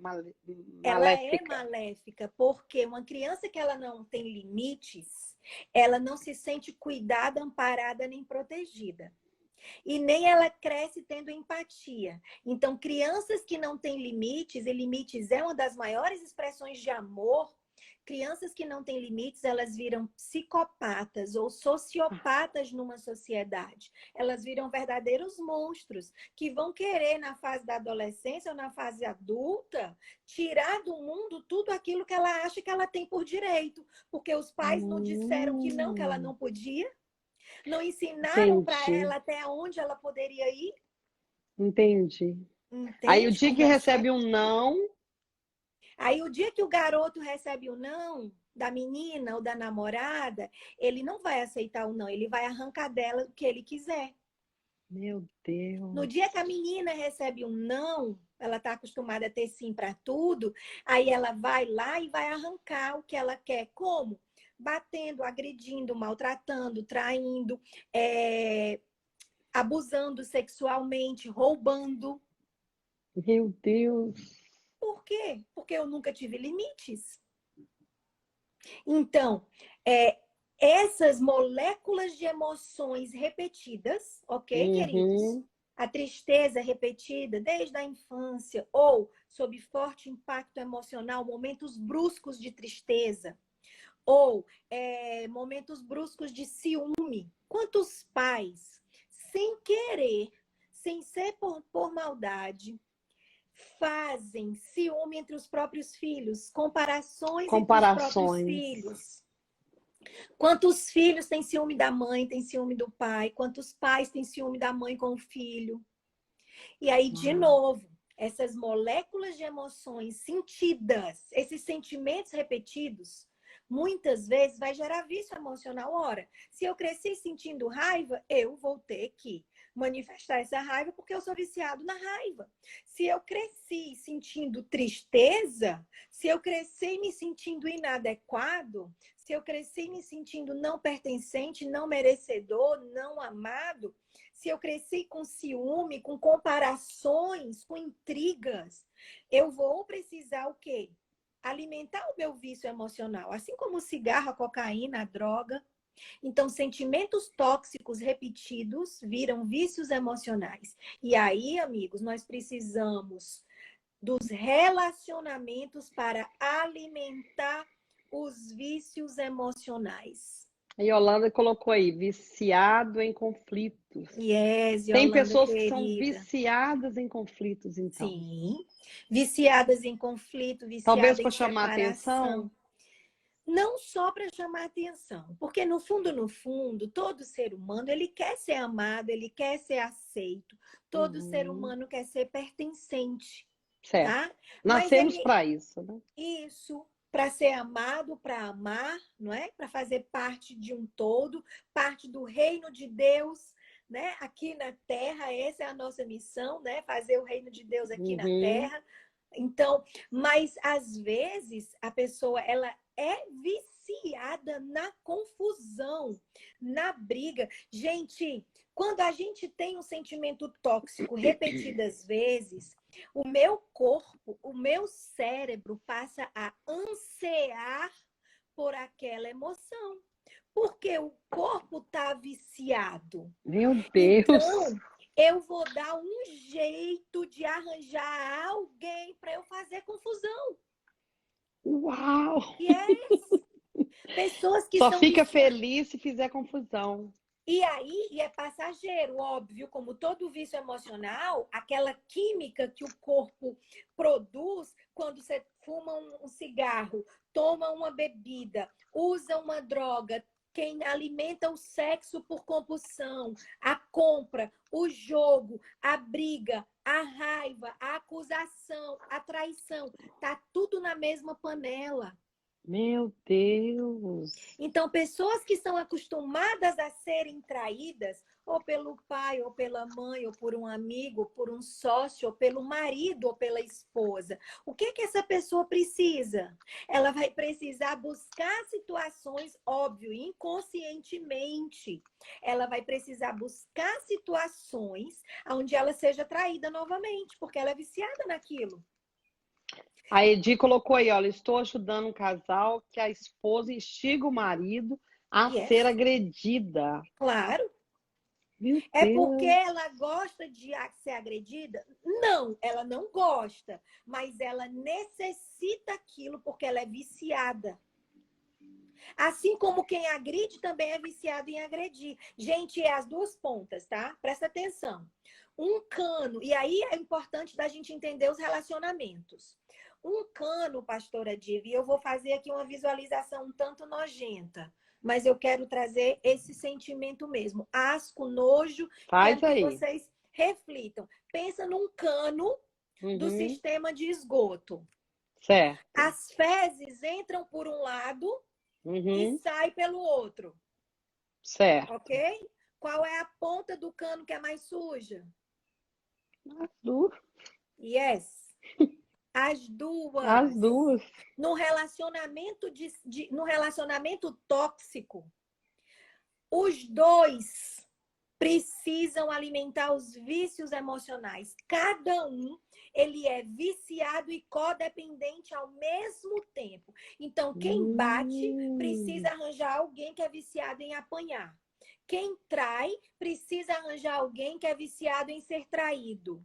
maléfica. maléfica, porque uma criança que ela não tem limites, ela não se sente cuidada, amparada, nem protegida. E nem ela cresce tendo empatia. Então, crianças que não têm limites, e limites é uma das maiores expressões de amor, crianças que não têm limites, elas viram psicopatas ou sociopatas numa sociedade. Elas viram verdadeiros monstros que vão querer, na fase da adolescência ou na fase adulta, tirar do mundo tudo aquilo que ela acha que ela tem por direito. Porque os pais não disseram que ela não podia. Não ensinaram para Entendi. ela até onde ela poderia ir. Entendi. Aí o Entende dia que como é recebe sério? um não, Aí o dia que o garoto recebe o não da menina ou da namorada, ele não vai aceitar o não, ele vai arrancar dela o que ele quiser. meu No Deus. dia que a menina recebe um não, ela está acostumada a ter sim para tudo, aí ela vai lá e vai arrancar o que ela quer. Como? Batendo, agredindo, maltratando, traindo, abusando sexualmente, roubando. Meu Deus. Por quê? Porque eu nunca tive limites. Então, essas moléculas de emoções repetidas, ok, queridos? Uhum. A tristeza repetida desde a infância ou sob forte impacto emocional, momentos bruscos de tristeza ou momentos bruscos de ciúme. Quantos pais, sem querer, sem ser por maldade, fazem ciúme entre os próprios filhos, comparações entre os próprios Comparações. filhos? Quantos filhos têm ciúme da mãe, têm ciúme do pai? Quantos pais têm ciúme da mãe com o filho? E aí, de novo, essas moléculas de emoções sentidas, esses sentimentos repetidos, muitas vezes vai gerar vício emocional. Ora, se eu cresci sentindo raiva, eu vou ter que manifestar essa raiva porque eu sou viciado na raiva. Se eu cresci sentindo tristeza, se eu cresci me sentindo inadequado, se eu cresci me sentindo não pertencente, não merecedor, não amado, se eu cresci com ciúme, com comparações, com intrigas, eu vou precisar o quê? Alimentar o meu vício emocional, assim como o cigarro, a cocaína, a droga. Então, sentimentos tóxicos repetidos viram vícios emocionais. E aí, amigos, nós precisamos dos relacionamentos para alimentar os vícios emocionais. A Yolanda colocou aí, viciado em conflitos. Yes, Tem Yolanda, pessoas que são querida. viciadas em conflitos, então. Sim. Viciadas em conflito, Talvez viciada para em chamar separação. atenção. Não só para chamar atenção, porque no fundo, todo ser humano, ele quer ser amado, ele quer ser aceito. Todo ser Uhum. humano quer ser pertencente, Certo. tá? Mas Nascemos para isso, né? isso, para ser amado, para amar, não é? Para fazer parte de um todo, parte do reino de Deus, né? Aqui na Terra, essa é a nossa missão, né? Fazer o reino de Deus aqui na Uhum. Terra. Então, mas às vezes a pessoa ela é viciada na confusão, na briga. Gente, quando a gente tem um sentimento tóxico repetidas vezes, o meu corpo, o meu cérebro passa a ansiar por aquela emoção, porque o corpo está viciado. Meu Deus! Então, eu vou dar um jeito de arranjar alguém para eu fazer confusão. Uau! E é pessoas que Só são fica viciadas. feliz se fizer confusão. E aí, e é passageiro, óbvio, como todo vício emocional, aquela química que o corpo produz quando você fuma um cigarro, toma uma bebida, usa uma droga, quem alimenta o sexo por compulsão, a compra, o jogo, a briga, a raiva, a acusação, a traição, tá tudo na mesma panela. Meu Deus! Então, pessoas que são acostumadas a serem traídas, ou pelo pai, ou pela mãe, ou por um amigo, ou por um sócio, ou pelo marido, ou pela esposa, o que que essa pessoa precisa? Ela vai precisar buscar situações, óbvio, inconscientemente. Ela vai precisar buscar situações onde ela seja traída novamente, porque ela é viciada naquilo. A Edi colocou aí, olha, estou ajudando um casal que a esposa instiga o marido a ser Yes, agredida. claro. Meu É porque Deus! ela gosta de ser agredida? Não, ela não gosta, mas ela necessita aquilo porque ela é viciada. Assim como quem agride também é viciado em agredir. Gente, é as duas pontas, tá? Presta atenção. Um cano, e aí é importante da gente entender os relacionamentos. Um cano, pastora Diva, e eu vou fazer aqui uma visualização um tanto nojenta, mas eu quero trazer esse sentimento mesmo. Asco, nojo, quero Faz que aí. vocês reflitam. Pensa num cano do Uhum. sistema de esgoto. Certo. As fezes entram por um lado e Uhum. sai pelo outro, Certo. ok? Qual é a ponta do cano que é mais suja? Du- Yes. As As duas. duas. No relacionamento tóxico, os dois precisam alimentar os vícios emocionais. Cada um, ele é viciado e codependente ao mesmo tempo. Então, quem bate precisa Hum. arranjar alguém que é viciado em apanhar. Quem trai precisa arranjar alguém que é viciado em ser traído.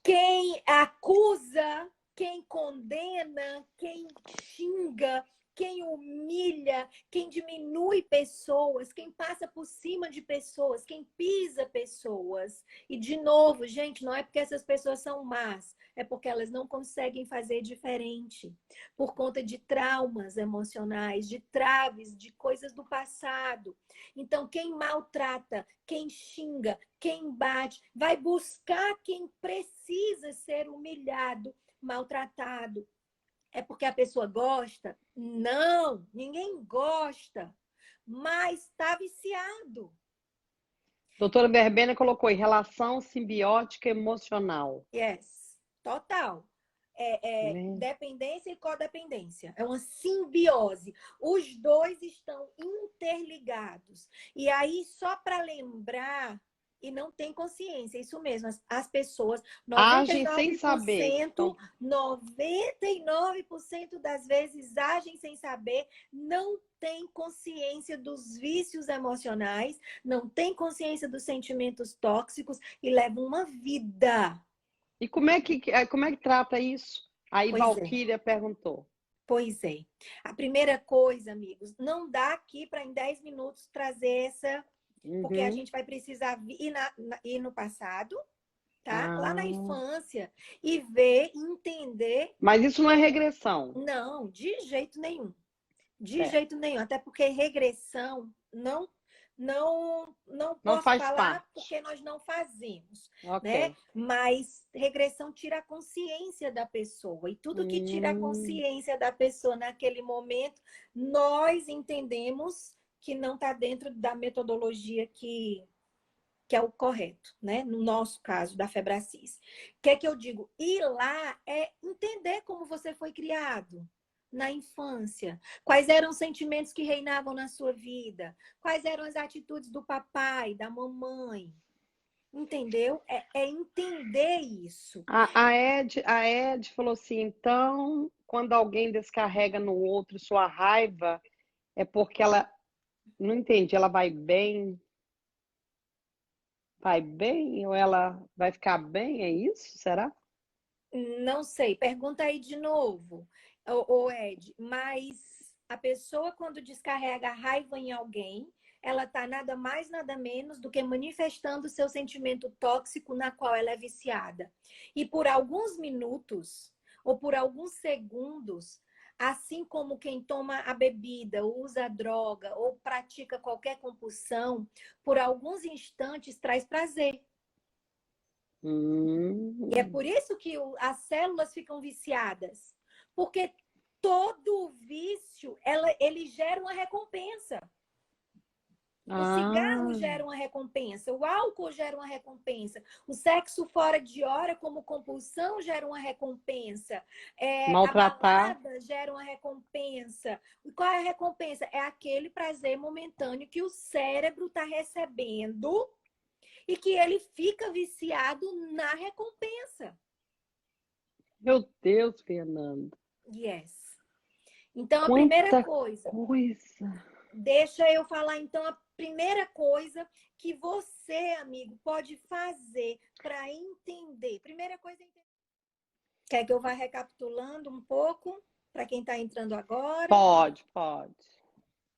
Quem acusa, quem condena, quem xinga, quem humilha, quem diminui pessoas, quem passa por cima de pessoas, quem pisa pessoas. E, de novo, gente, não é porque essas pessoas são más, é porque elas não conseguem fazer diferente. Por conta de traumas emocionais, de traves, de coisas do passado. Então, quem maltrata, quem xinga, quem bate, vai buscar quem precisa ser humilhado, maltratado. É porque a pessoa gosta? Não, ninguém gosta, mas está viciado. Doutora Verbena colocou aí, relação simbiótica emocional. Yes, total. É Né? dependência e codependência. É uma simbiose. Os dois estão interligados. E aí, só para lembrar, e não tem consciência, isso mesmo, as pessoas, Agem sem saber. 99%, Então, 99% das vezes agem sem saber, não tem consciência dos vícios emocionais, não tem consciência dos sentimentos tóxicos e levam uma vida. e como é que trata isso? Aí Pois é. Valquíria perguntou. Pois é. A primeira coisa, amigos, não dá aqui para em 10 minutos trazer essa, porque a Uhum. gente vai precisar ir no passado, tá? Lá na Ah, infância e ver, entender. mas isso não é regressão. Não, de jeito nenhum. De Certo. jeito nenhum. Até porque regressão não Não posso faz falar parte. porque nós não fazemos, né? Ok. Mas regressão tira a consciência da pessoa. E tudo que tira a Hum, consciência da pessoa naquele momento, nós entendemos que não está dentro da metodologia que é o correto, né? No nosso caso, da Febracis. O que é que eu digo? Ir lá é entender como você foi criado na infância. Quais eram os sentimentos que reinavam na sua vida? Quais eram as atitudes do papai, da mamãe? Entendeu? É entender isso. A Ed falou assim, então, quando alguém descarrega no outro sua raiva, é porque ela, não entendi, ela vai bem ou ela vai ficar bem, é isso? Será? Não sei, pergunta aí de novo, Ed, mas a pessoa quando descarrega a raiva em alguém, ela tá nada mais, nada menos do que manifestando o seu sentimento tóxico na qual ela é viciada. E por alguns minutos ou por alguns segundos, assim como quem toma a bebida, usa a droga ou pratica qualquer compulsão, por alguns instantes traz prazer. E é por isso que as células ficam viciadas. Porque todo vício, ele gera uma recompensa. O cigarro Ah, gera uma recompensa, o álcool gera uma recompensa, o sexo fora de hora como compulsão gera uma recompensa, a maltratar. balada gera uma recompensa. E qual é a recompensa? É aquele prazer momentâneo que o cérebro está recebendo e que ele fica viciado na recompensa. Meu Deus, Fernanda. Yes. Então, a primeira Quanta coisa, coisa. deixa eu falar então a primeira coisa que você, amigo, pode fazer para entender. Primeira coisa é entender. Quer que eu vá recapitulando um pouco para quem está entrando agora? Pode, pode.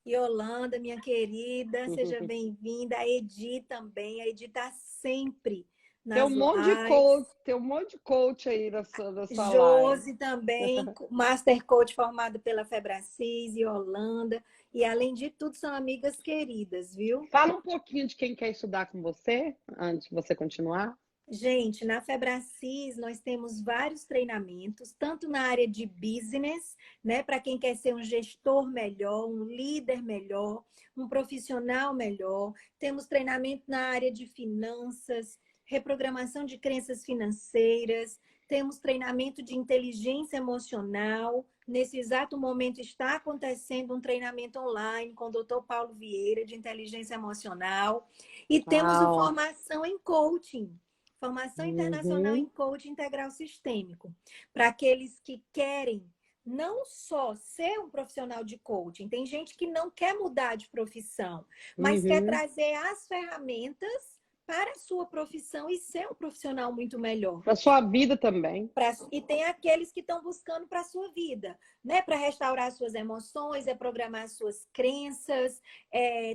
Yolanda, minha querida, seja bem-vinda. A Edi também. A Edi está sempre nas lives. Tem um monte de coach aí na sua live. Josi também, Master Coach formado pela Febracis e Holanda. E, além de tudo, são amigas queridas, viu? Fala um pouquinho de quem quer estudar com você, antes de você continuar. Gente, na Febracis nós temos vários treinamentos, tanto na área de business, né, para quem quer ser um gestor melhor, um líder melhor, um profissional melhor. Temos treinamento na área de finanças, reprogramação de crenças financeiras, temos treinamento de inteligência emocional. Nesse exato momento está acontecendo um treinamento online com o Dr. Paulo Vieira de inteligência emocional e temos o Uau. formação em coaching. Formação internacional em Uhum, coaching integral sistêmico. Para aqueles que querem não só ser um profissional de coaching, tem gente que não quer mudar de profissão, mas quer uhum. trazer as ferramentas para a sua profissão e ser um profissional muito melhor. Para sua vida também. E tem aqueles que estão buscando para a sua vida, né? Para restaurar suas emoções, programar suas crenças,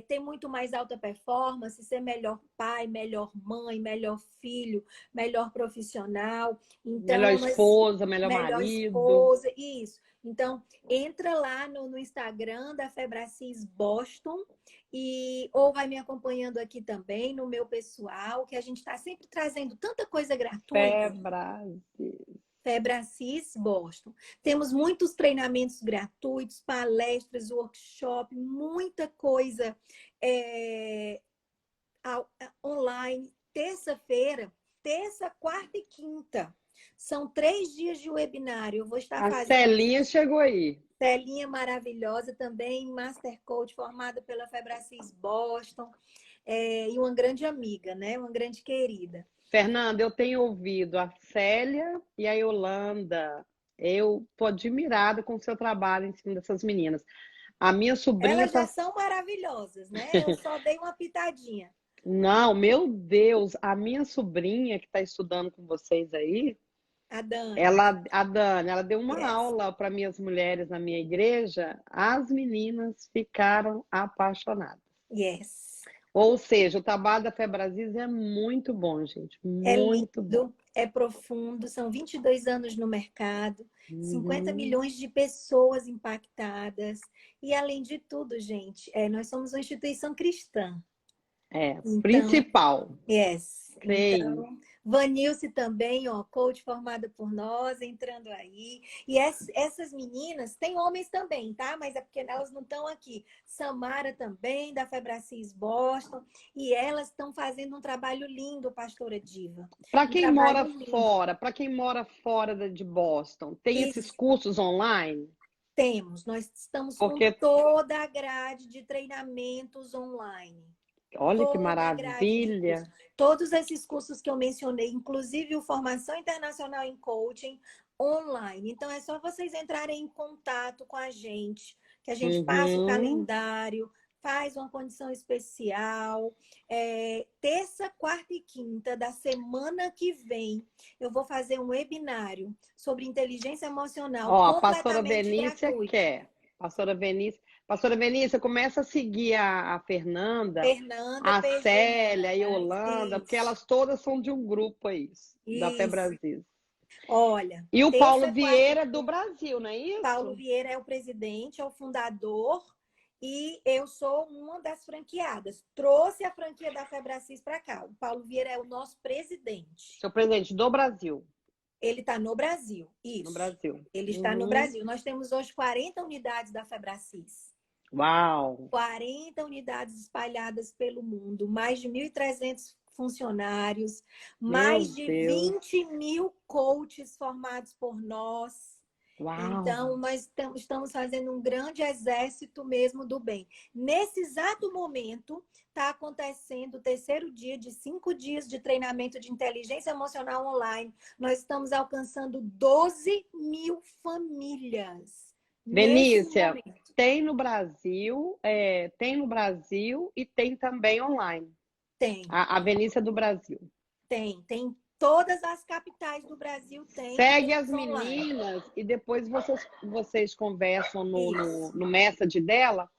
ter muito mais alta performance, ser melhor pai, melhor mãe, melhor filho, melhor profissional. Melhor Então, esposa, melhor melhor marido. esposa, isso. Então, entra lá no Instagram da Febracis Boston ou vai me acompanhando aqui também no meu pessoal, que a gente está sempre trazendo tanta coisa gratuita. Febracis. Febracis Boston. Temos muitos treinamentos gratuitos, palestras, workshop, muita coisa online. Terça, quarta e quinta. São 3 dias de webinário. Eu vou estar A fazendo. Celinha chegou aí. Celinha maravilhosa também, Master Coach formada pela Febracis Boston. E uma grande amiga, né? Uma grande querida. Fernanda, eu tenho ouvido a Célia e a Yolanda. Eu tô admirada com o seu trabalho em cima dessas meninas. A minha sobrinha Elas tá. já são maravilhosas, né? Eu só dei uma pitadinha. Não, meu Deus, a minha sobrinha que está estudando com vocês aí, A Dani. a Dani, ela deu uma Yes. aula para minhas mulheres na minha igreja. As meninas ficaram apaixonadas. Yes. Ou seja, o trabalho da Febracis é muito bom, gente. É Muito bom. lindo, é profundo, são 22 anos no mercado, 50 Uhum. milhões de pessoas impactadas. E, além de tudo, gente, nós somos uma instituição cristã. É, Então, principal. yes. Creio. Então, Vanilce também, ó, coach formada por nós, entrando aí. E essas meninas, tem homens também, tá? Mas é porque elas não estão aqui. Samara também, da Febracis Boston. E elas estão fazendo um trabalho lindo, pastora Diva. Para Um quem trabalho mora lindo. fora, para quem mora fora de Boston, tem esses Isso. cursos online? Temos. Nós estamos com Porque, toda a grade de treinamentos online. olha que Toda a grade de cursos. maravilha. Todos esses cursos que eu mencionei, inclusive o Formação Internacional em Coaching online. Então, é só vocês entrarem em contato com a gente, que a gente passa o Uhum. calendário, faz uma condição especial. Terça, quarta e quinta da semana que vem, eu vou fazer um webinário sobre inteligência emocional Ó, a pastora completamente Benícia gratuito. quer. Pastora Benícia, começa a seguir a Fernanda, Fernanda a PG Célia e a Neras, Yolanda, porque isso, elas todas são de um grupo aí, da isso. Febrasil. Olha, E o Paulo terça, quarta Vieira do Brasil, não é Paulo isso? Vieira é o presidente, é o fundador, e eu sou uma das franqueadas. Trouxe a franquia da Febracis para cá. O Paulo Vieira é o nosso presidente. Seu presidente do Brasil. Ele está no Brasil, No isso. Brasil. Ele está no Uhum. Brasil. Nós temos hoje 40 unidades da Febracis. Uau! 40 unidades espalhadas pelo mundo, mais de 1.300 funcionários, Meu mais de Deus! 20 mil coaches formados por nós. Uau! Então, nós estamos fazendo um grande exército mesmo do bem. Nesse exato momento, está acontecendo o terceiro dia de 5 dias de treinamento de inteligência emocional online. Nós estamos alcançando 12 mil famílias. Nesse Benícia, momento. tem no Brasil e tem também online. Tem. A Benícia do Brasil. Tem. Todas as capitais do Brasil tem Segue as curso online. meninas e depois vocês conversam Isso. no message dela,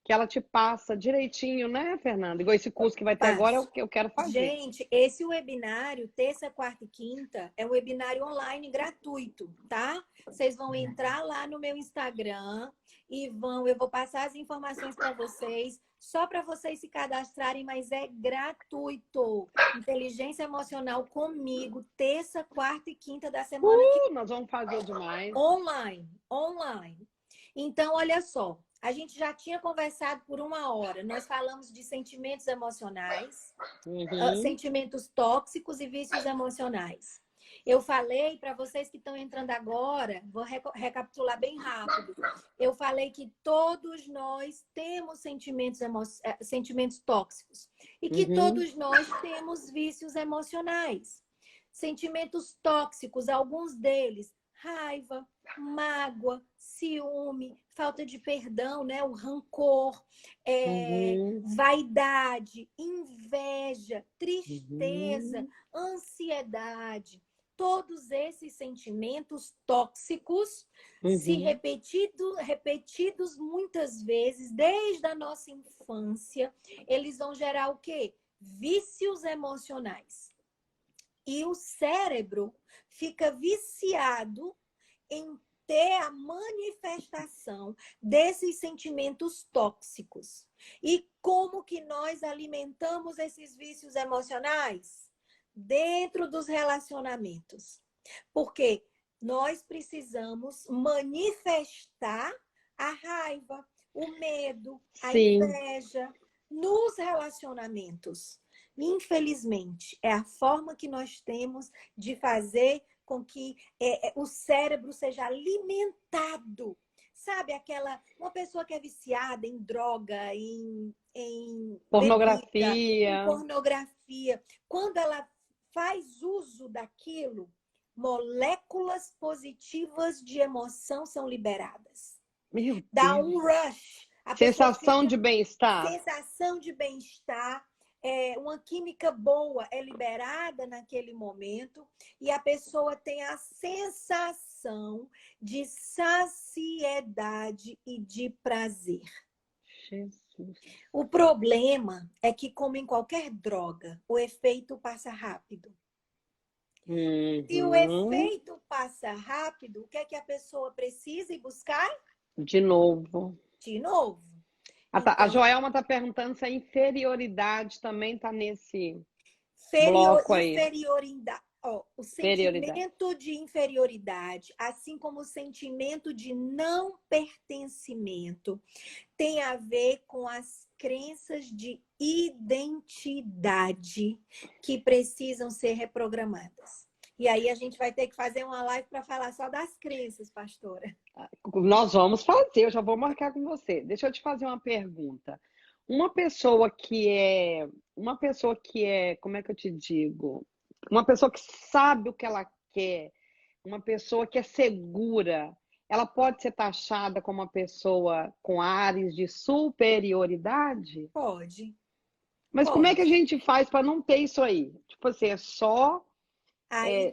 que ela te passa direitinho, né, Fernanda? Igual esse curso que vai ter agora é o Passo. que eu quero fazer. Gente, esse webinário, terça, quarta e quinta, é um webinário online gratuito, tá? Vocês vão entrar lá no meu Instagram e eu vou passar as informações para vocês, só para vocês se cadastrarem, mas é gratuito. Inteligência emocional comigo, terça, quarta e quinta da semana que Nós vamos fazer demais. online. Então, olha só, a gente já tinha conversado por 1 hora. Nós falamos de sentimentos emocionais, sentimentos tóxicos e vícios emocionais. Eu falei para vocês que estão entrando agora, vou recapitular bem rápido. Eu falei que todos nós temos sentimentos tóxicos e que todos nós temos vícios emocionais. Sentimentos tóxicos, alguns deles, raiva, mágoa, ciúme, falta de perdão, né? O rancor, vaidade, inveja, tristeza, ansiedade. Todos esses sentimentos tóxicos, se repetidos muitas vezes, desde a nossa infância, eles vão gerar o quê? Vícios emocionais. E o cérebro fica viciado em ter a manifestação desses sentimentos tóxicos. E como que nós alimentamos esses vícios emocionais? Dentro dos relacionamentos. Porque nós precisamos manifestar a raiva, o medo, a inveja nos relacionamentos. Infelizmente, é a forma que nós temos de fazer com que o cérebro seja alimentado. Sabe, uma pessoa que é viciada em droga, em Pornografia. Bebida, em pornografia, quando ela faz uso daquilo, moléculas positivas de emoção são liberadas. Meu Dá Deus. um rush. Sensação de bem-estar. Sensação de bem-estar. Uma química boa é liberada naquele momento e a pessoa tem a sensação de saciedade e de prazer. Jesus. O problema é que, como em qualquer droga, o efeito passa rápido. Se o efeito passa rápido, o que é que a pessoa precisa ir buscar? De novo. De novo. A Joelma está perguntando se a inferioridade também está nesse... bloco aí. Inferioridade. Ó, o sentimento de inferioridade, assim como o sentimento de não pertencimento, tem a ver com as crenças de identidade que precisam ser reprogramadas. E aí a gente vai ter que fazer uma live para falar só das crenças, pastora. Nós vamos fazer, eu já vou marcar com você. Deixa eu te fazer uma pergunta. Uma pessoa que é, como é que eu te digo? Uma pessoa que sabe o que ela quer, uma pessoa que é segura, ela pode ser taxada como uma pessoa com ares de superioridade? Pode. Mas como é que a gente faz para não ter isso aí? Tipo assim, é só... Aí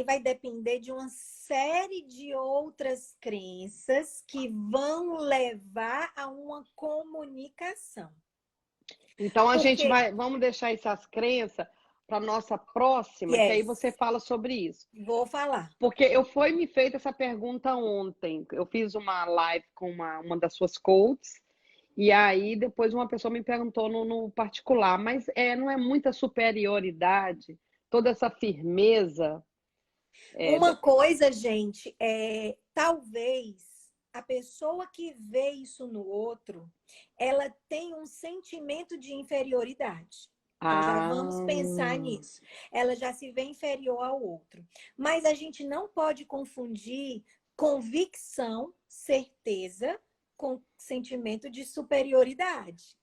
vai depender de uma série de outras crenças que vão levar a uma comunicação. Então a gente vamos deixar essas crenças para nossa próxima, que aí você fala sobre isso. Vou falar. Porque me feita essa pergunta ontem. Eu fiz uma live com uma das suas coaches, e aí depois uma pessoa me perguntou no particular, mas não é muita superioridade, toda essa firmeza? Uma coisa, gente, talvez a pessoa que vê isso no outro, ela tem um sentimento de inferioridade. Então, já vamos pensar nisso. Ela já se vê inferior ao outro. Mas a gente não pode confundir convicção, certeza, com sentimento de superioridade.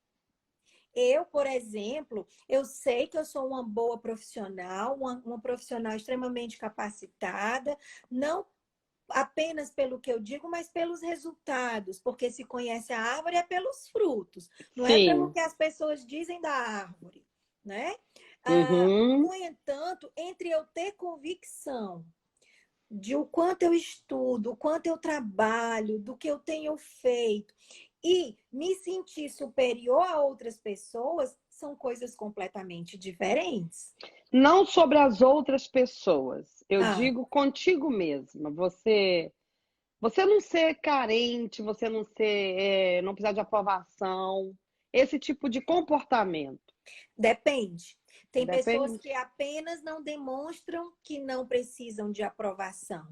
Eu, por exemplo, eu sei que eu sou uma boa profissional, uma profissional extremamente capacitada, não apenas pelo que eu digo, mas pelos resultados, porque se conhece a árvore é pelos frutos, não é pelo que as pessoas dizem da árvore, né? No entanto, entre eu ter convicção de o quanto eu estudo, o quanto eu trabalho, do que eu tenho feito, e me sentir superior a outras pessoas, são coisas completamente diferentes. Não sobre as outras pessoas. Eu digo contigo mesma. Você não ser carente, você não ser, não precisar de aprovação, esse tipo de comportamento. Depende. Tem pessoas que apenas não demonstram que não precisam de aprovação.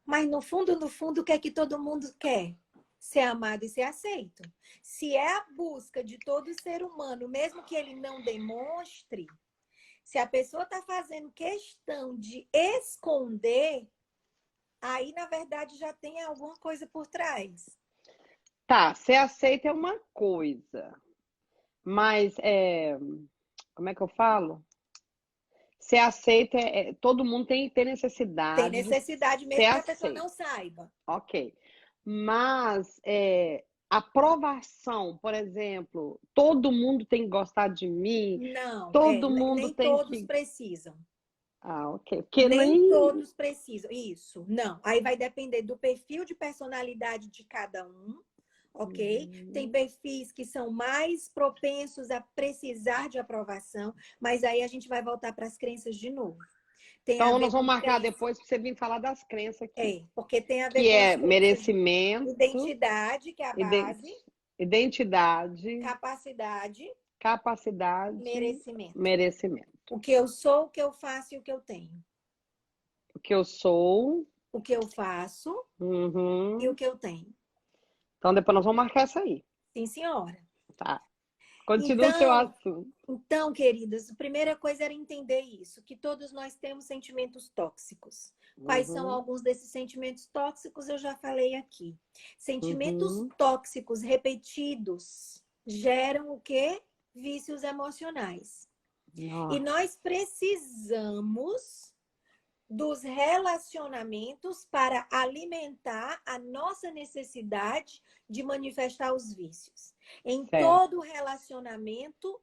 Mas no fundo, o que é que todo mundo quer? Ser amado e ser aceito. Se é a busca de todo ser humano, mesmo que ele não demonstre, se a pessoa está fazendo questão de esconder, aí, na verdade, já tem alguma coisa por trás. Tá, ser aceita é uma coisa. Mas, como é que eu falo? Ser aceita, todo mundo tem necessidade. Tem necessidade mesmo que a pessoa não saiba. Ok. Mas, aprovação, por exemplo, todo mundo tem que gostar de mim? Não, todo mundo nem tem todos precisam. Ok. Nem todos precisam. Isso, não. Aí vai depender do perfil de personalidade de cada um, ok? Tem perfis que são mais propensos a precisar de aprovação, mas aí a gente vai voltar para as crenças de novo. Então, nós vamos marcar depois para você vir falar das crenças aqui. Porque tem a ver que é merecimento, identidade, que é a base. Identidade. Capacidade. Merecimento. O que eu sou, o que eu faço e o que eu tenho. O que eu sou. O que eu faço e o que eu tenho. Então, depois nós vamos marcar essa aí. Sim, senhora. Tá. Continua o seu assunto. Então, queridas, a primeira coisa era entender isso, que todos nós temos sentimentos tóxicos. Quais são alguns desses sentimentos tóxicos? Eu já falei aqui. Sentimentos tóxicos repetidos geram o quê? Vícios emocionais. Nossa. E nós precisamos dos relacionamentos para alimentar a nossa necessidade de manifestar os vícios. Em todo relacionamento,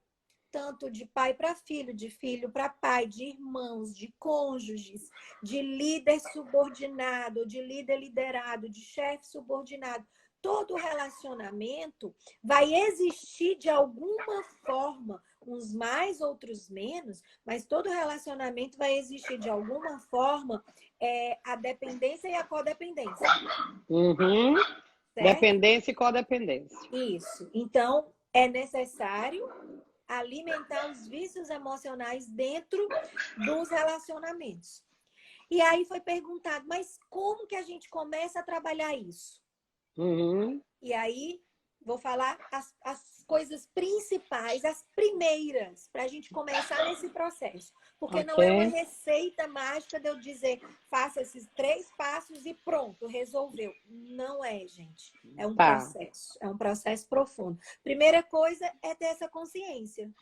tanto de pai para filho, de filho para pai, de irmãos, de cônjuges, de líder subordinado, de líder liderado, de chefe subordinado, todo relacionamento vai existir de alguma forma, uns mais, outros menos, mas todo relacionamento vai existir de alguma forma a dependência e a codependência. Dependência e codependência. Isso. Então, é necessário alimentar os vícios emocionais dentro dos relacionamentos. E aí foi perguntado, mas como que a gente começa a trabalhar isso? Uhum. E aí vou falar as coisas principais, as primeiras, para a gente começar nesse processo. Porque não é uma Ok. receita mágica de eu dizer, faça esses 3 passos e pronto, resolveu. Não é, gente. É um Tá. processo. É um processo profundo. Primeira coisa é ter essa consciência.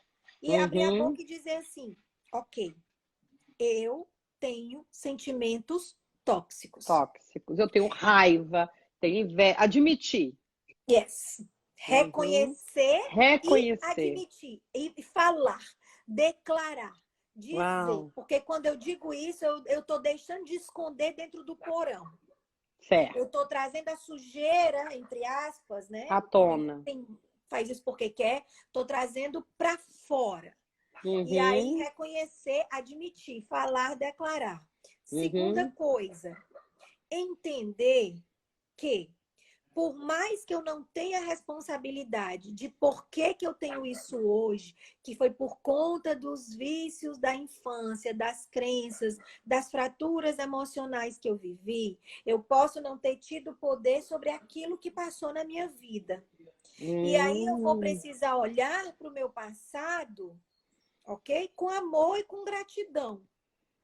E abrir a Uhum. boca e dizer assim, ok, eu tenho sentimentos tóxicos. Tóxicos. Eu tenho raiva, tenho inveja. Admitir. Yes. Uhum. Reconhecer e Reconhecer. admitir. E falar. Declarar. Dizer. Uau. Porque quando eu digo isso, eu estou deixando de esconder dentro do porão. Eu Certo. estou trazendo a sujeira, entre aspas, né? À Porque nem tona. faz isso porque quer. Estou trazendo para fora. E aí, Uhum. reconhecer, admitir, falar, declarar. Segunda Uhum. coisa, entender que por mais que eu não tenha responsabilidade de por que eu tenho isso hoje, que foi por conta dos vícios da infância, das crenças, das fraturas emocionais que eu vivi, eu posso não ter tido poder sobre aquilo que passou na minha vida. E aí eu vou precisar olhar para o meu passado, ok? Com amor e com gratidão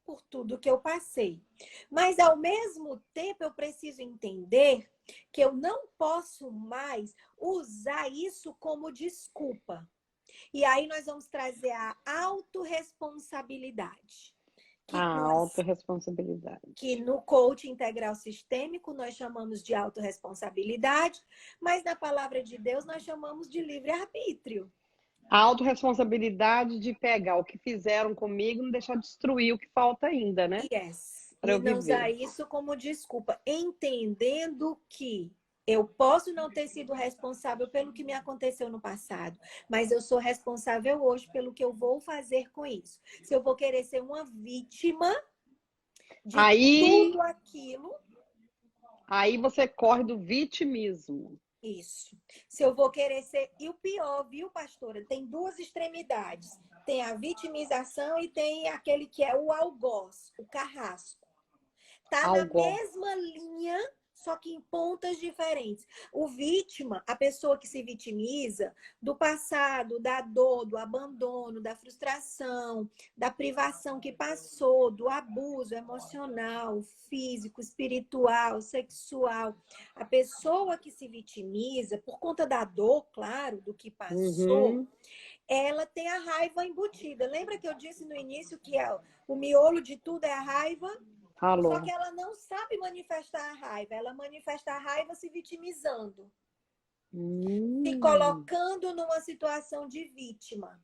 por tudo que eu passei. Mas, ao mesmo tempo, eu preciso entender que eu não posso mais usar isso como desculpa. E aí nós vamos trazer a autorresponsabilidade. A autorresponsabilidade. Que no coaching integral sistêmico nós chamamos de autorresponsabilidade, mas na palavra de Deus nós chamamos de livre-arbítrio. A autorresponsabilidade de pegar o que fizeram comigo e não deixar destruir o que falta ainda, né? Yes. Para E eu não viver. usar isso como desculpa, entendendo que eu posso não ter sido responsável pelo que me aconteceu no passado, mas eu sou responsável hoje pelo que eu vou fazer com isso. Se eu vou querer ser uma vítima de Aí, tudo aquilo, aí você corre do vitimismo. isso. Se eu vou querer ser. E o pior, viu, pastora? Tem 2 extremidades. Tem a vitimização e tem aquele que é o algoz, o carrasco. Tá na Algo. mesma linha, só que em pontas diferentes. O vítima, a pessoa que se vitimiza do passado, da dor, do abandono, da frustração, da privação que passou, do abuso emocional, físico, espiritual, sexual. A pessoa que se vitimiza, por conta da dor, claro, do que passou, Uhum. ela tem a raiva embutida. Lembra que eu disse no início que o miolo de tudo é a raiva? Só que Alô. ela não sabe manifestar a raiva. Ela manifesta a raiva se vitimizando, se Hum. colocando numa situação de vítima.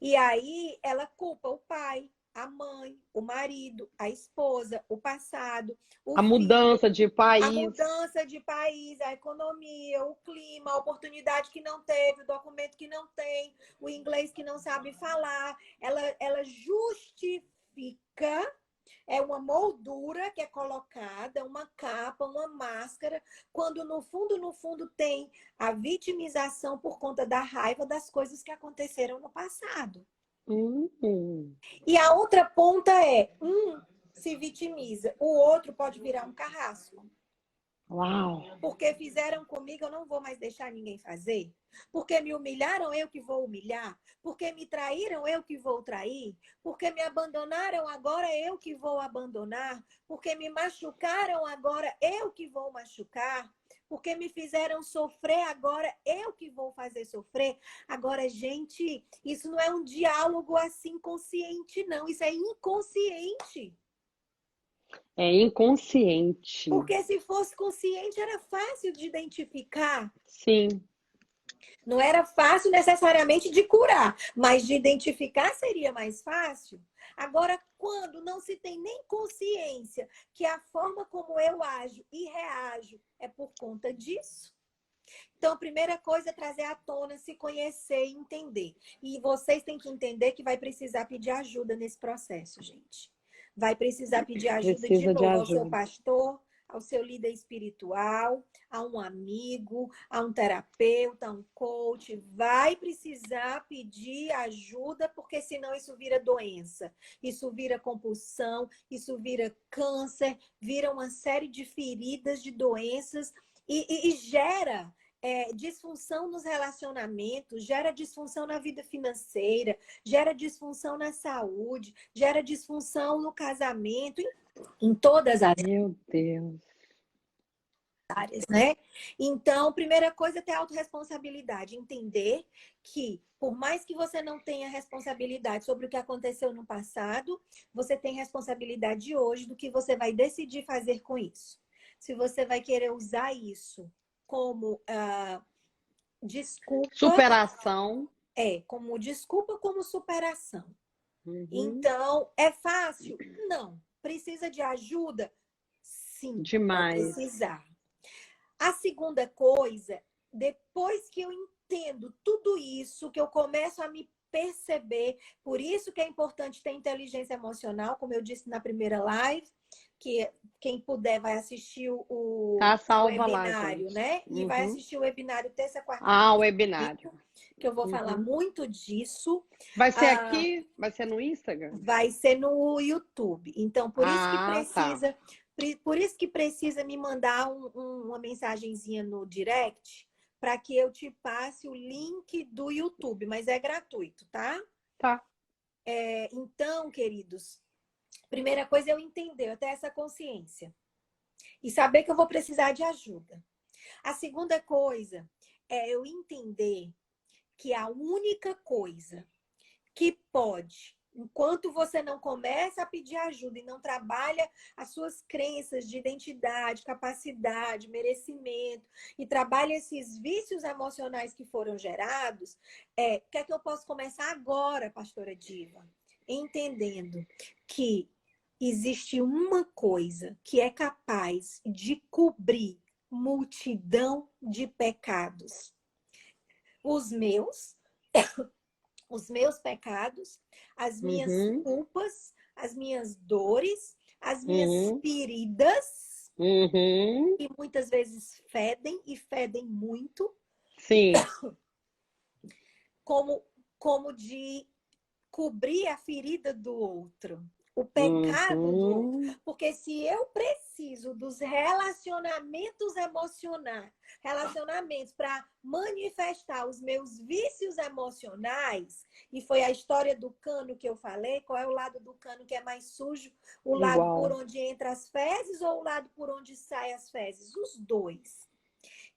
E aí ela culpa o pai, a mãe, o marido, a esposa, o passado, o A filho, mudança de a país. mudança de país, a economia, o clima, a oportunidade que não teve, o documento que não tem, o inglês que não sabe falar. Ela justifica. É uma moldura que é colocada, uma capa, uma máscara, quando no fundo tem a vitimização por conta da raiva das coisas que aconteceram no passado. Hum. E a outra ponta é, se vitimiza, o outro pode virar um carrasco. Uau. Porque fizeram comigo, eu não vou mais deixar ninguém fazer. Porque me humilharam, eu que vou humilhar. Porque me traíram, eu que vou trair. Porque me abandonaram, agora eu que vou abandonar. Porque me machucaram, agora eu que vou machucar. Porque me fizeram sofrer, agora eu que vou fazer sofrer. Agora, gente, isso não é um diálogo assim consciente, não. Isso é inconsciente. É inconsciente. Porque se fosse consciente, era fácil de identificar. Sim. Não era fácil necessariamente de curar, mas de identificar seria mais fácil. Agora, quando não se tem nem consciência que a forma como eu ajo e reajo é por conta disso. Então, a primeira coisa é trazer à tona, se conhecer e entender. E vocês têm que entender que vai precisar pedir ajuda nesse processo, gente. Vai precisar pedir ajuda de Precisa de novo ao seu ajuda. pastor, ao seu líder espiritual, a um amigo, a um terapeuta, a um coach. Vai precisar pedir ajuda, porque senão isso vira doença, isso vira compulsão, isso vira câncer, vira uma série de feridas, de doenças e gera disfunção nos relacionamentos, gera disfunção na vida financeira, gera disfunção na saúde, gera disfunção no casamento, em todas as Meu Deus. áreas, né? Então, primeira coisa é ter autorresponsabilidade, entender que, por mais que você não tenha responsabilidade sobre o que aconteceu no passado, você tem responsabilidade hoje do que você vai decidir fazer com isso. Se você vai querer usar isso como desculpa, Superação. como desculpa, como superação. Uhum. Então, é fácil? Não. Precisa de ajuda? Sim, vai Demais. precisar. A segunda coisa, depois que eu entendo tudo isso, que eu começo a me perceber, por isso que é importante ter inteligência emocional, como eu disse na primeira live, que quem puder vai assistir Tá salva lá, webinário, gente. né? E vai Uhum. assistir o webinário terça, quarta, O webinário. que eu vou falar muito disso. Vai ser aqui? Vai ser no Instagram? Vai ser no YouTube. Então, por isso que Tá. por isso que precisa me mandar uma mensagenzinha no direct para que eu te passe o link do YouTube, mas é gratuito, tá? Tá. Então, queridos, primeira coisa é eu entender, eu ter essa consciência e saber que eu vou precisar de ajuda. A segunda coisa é eu entender que a única coisa que pode, enquanto você não começa a pedir ajuda e não trabalha as suas crenças de identidade, capacidade, merecimento, e trabalha esses vícios emocionais que foram gerados, o que é que eu posso começar agora, pastora Diva? Entendendo que existe uma coisa que é capaz de cobrir multidão de pecados. Os meus pecados, as minhas culpas, as minhas dores, as minhas feridas, que muitas vezes fedem e fedem muito. Sim. Como de cobrir a ferida do outro, o pecado do outro. Porque se eu preciso dos relacionamentos emocionais, relacionamentos para manifestar os meus vícios emocionais, e foi a história do cano que eu falei, qual é o lado do cano que é mais sujo? O lado por onde entra as fezes ou o lado por onde saem as fezes? Os dois.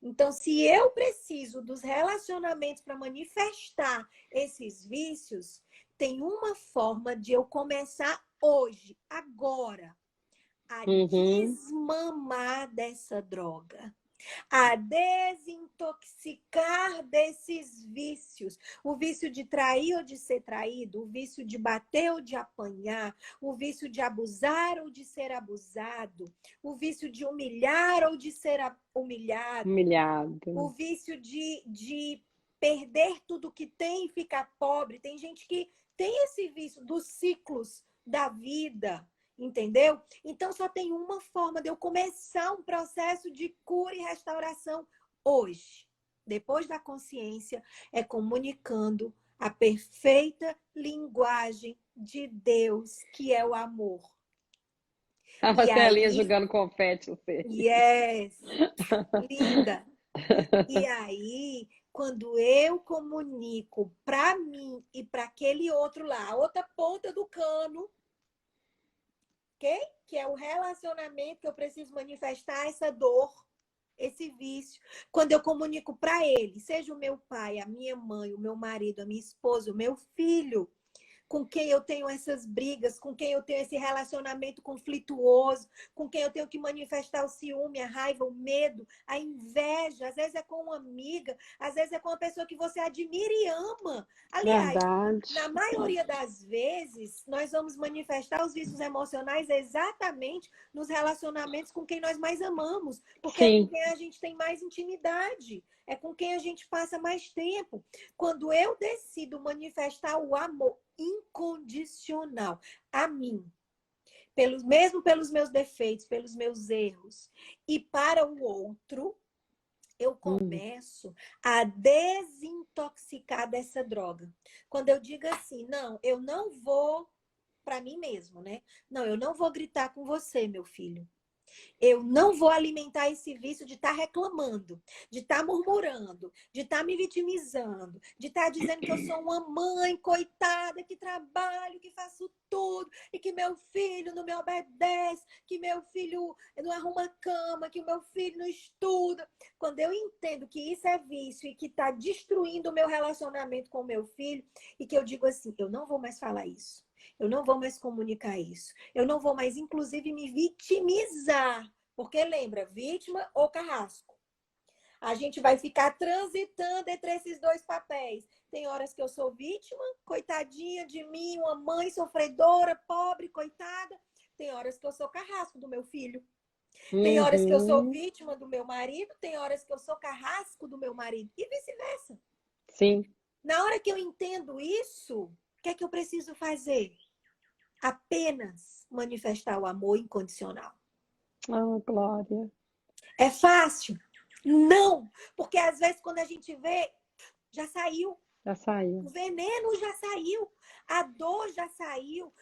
Então, se eu preciso dos relacionamentos para manifestar esses vícios, tem uma forma de eu começar hoje, agora, a desmamar dessa droga, a desintoxicar desses vícios. O vício de trair ou de ser traído, o vício de bater ou de apanhar, o vício de abusar ou de ser abusado, o vício de humilhar ou de ser humilhado, o vício de perder tudo que tem e ficar pobre. Tem gente que tem esse vício dos ciclos da vida, entendeu? Então, só tem uma forma de eu começar um processo de cura e restauração hoje. Depois da consciência, é comunicando a perfeita linguagem de Deus, que é o amor. A Marcelinha jogando confete, você. Yes! Linda! E aí, quando eu comunico para mim e para aquele outro lá, a outra ponta do cano, ok? Que é o relacionamento que eu preciso manifestar essa dor, esse vício. Quando eu comunico para ele, seja o meu pai, a minha mãe, o meu marido, a minha esposa, o meu filho, com quem eu tenho essas brigas, com quem eu tenho esse relacionamento conflituoso, com quem eu tenho que manifestar o ciúme, a raiva, o medo, a inveja. Às vezes é com uma amiga, às vezes é com uma pessoa que você admira e ama. Aliás, na maioria das vezes, nós vamos manifestar os vícios emocionais exatamente nos relacionamentos com quem nós mais amamos, porque é com quem a gente tem mais intimidade, é com quem a gente passa mais tempo. Quando eu decido manifestar o amor incondicional a mim, mesmo pelos meus defeitos, pelos meus erros, e para o outro, eu começo a desintoxicar dessa droga. Quando eu digo assim, não, eu não vou para mim mesmo, né? Não, eu não vou gritar com você, meu filho. Eu não vou alimentar esse vício de estar reclamando, de estar murmurando, de estar me vitimizando, de estar dizendo que eu sou uma mãe coitada, que trabalho, que faço tudo, e que meu filho não me obedece, que meu filho não arruma cama, que o meu filho não estuda. Quando eu entendo que isso é vício e que está destruindo o meu relacionamento com o meu filho, e que eu digo assim, eu não vou mais falar isso. Eu não vou mais comunicar isso. Eu não vou mais, inclusive, me vitimizar. Porque lembra, vítima ou carrasco? A gente vai ficar transitando entre esses dois papéis. Tem horas que eu sou vítima, coitadinha de mim, uma mãe sofredora, pobre, coitada. Tem horas que eu sou carrasco do meu filho. Tem horas que eu sou vítima do meu marido, tem horas que eu sou carrasco do meu marido. E vice-versa. Sim. Na hora que eu entendo isso, o que é que eu preciso fazer? Apenas manifestar o amor incondicional. Ah, Glória. É fácil? Não! Porque às vezes quando a gente vê, já saiu. Já saiu. O veneno já saiu. A dor já saiu.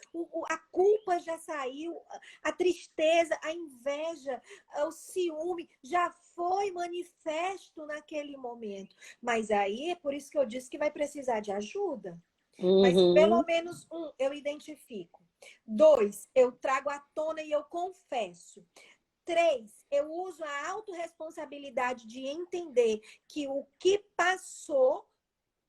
A culpa já saiu. A tristeza, a inveja, o ciúme já foi manifesto naquele momento. Mas aí é por isso que eu disse que vai precisar de ajuda. Mas pelo menos eu identifico. 2, eu trago à tona e eu confesso. 3, eu uso a autorresponsabilidade de entender que o que passou,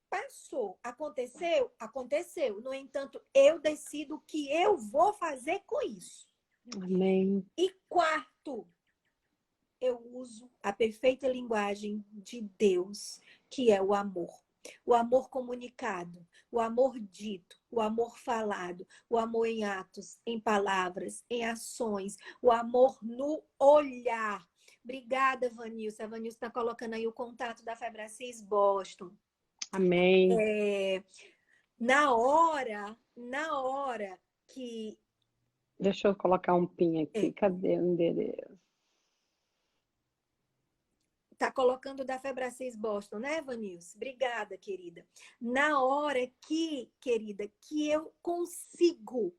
passou. Aconteceu? Aconteceu. No entanto, eu decido o que eu vou fazer com isso. Amém. E 4, eu uso a perfeita linguagem de Deus, que é o amor. O amor comunicado, o amor dito, o amor falado, o amor em atos, em palavras, em ações, o amor no olhar. Obrigada, Vanilson. A Vanilson está colocando aí o contato da Febracis Boston. Amém. Na hora que... Deixa eu colocar um pin aqui. Cadê o endereço? Tá colocando da Febracis Boston, né, Vanilson? Obrigada, querida. Na hora que, querida, que eu consigo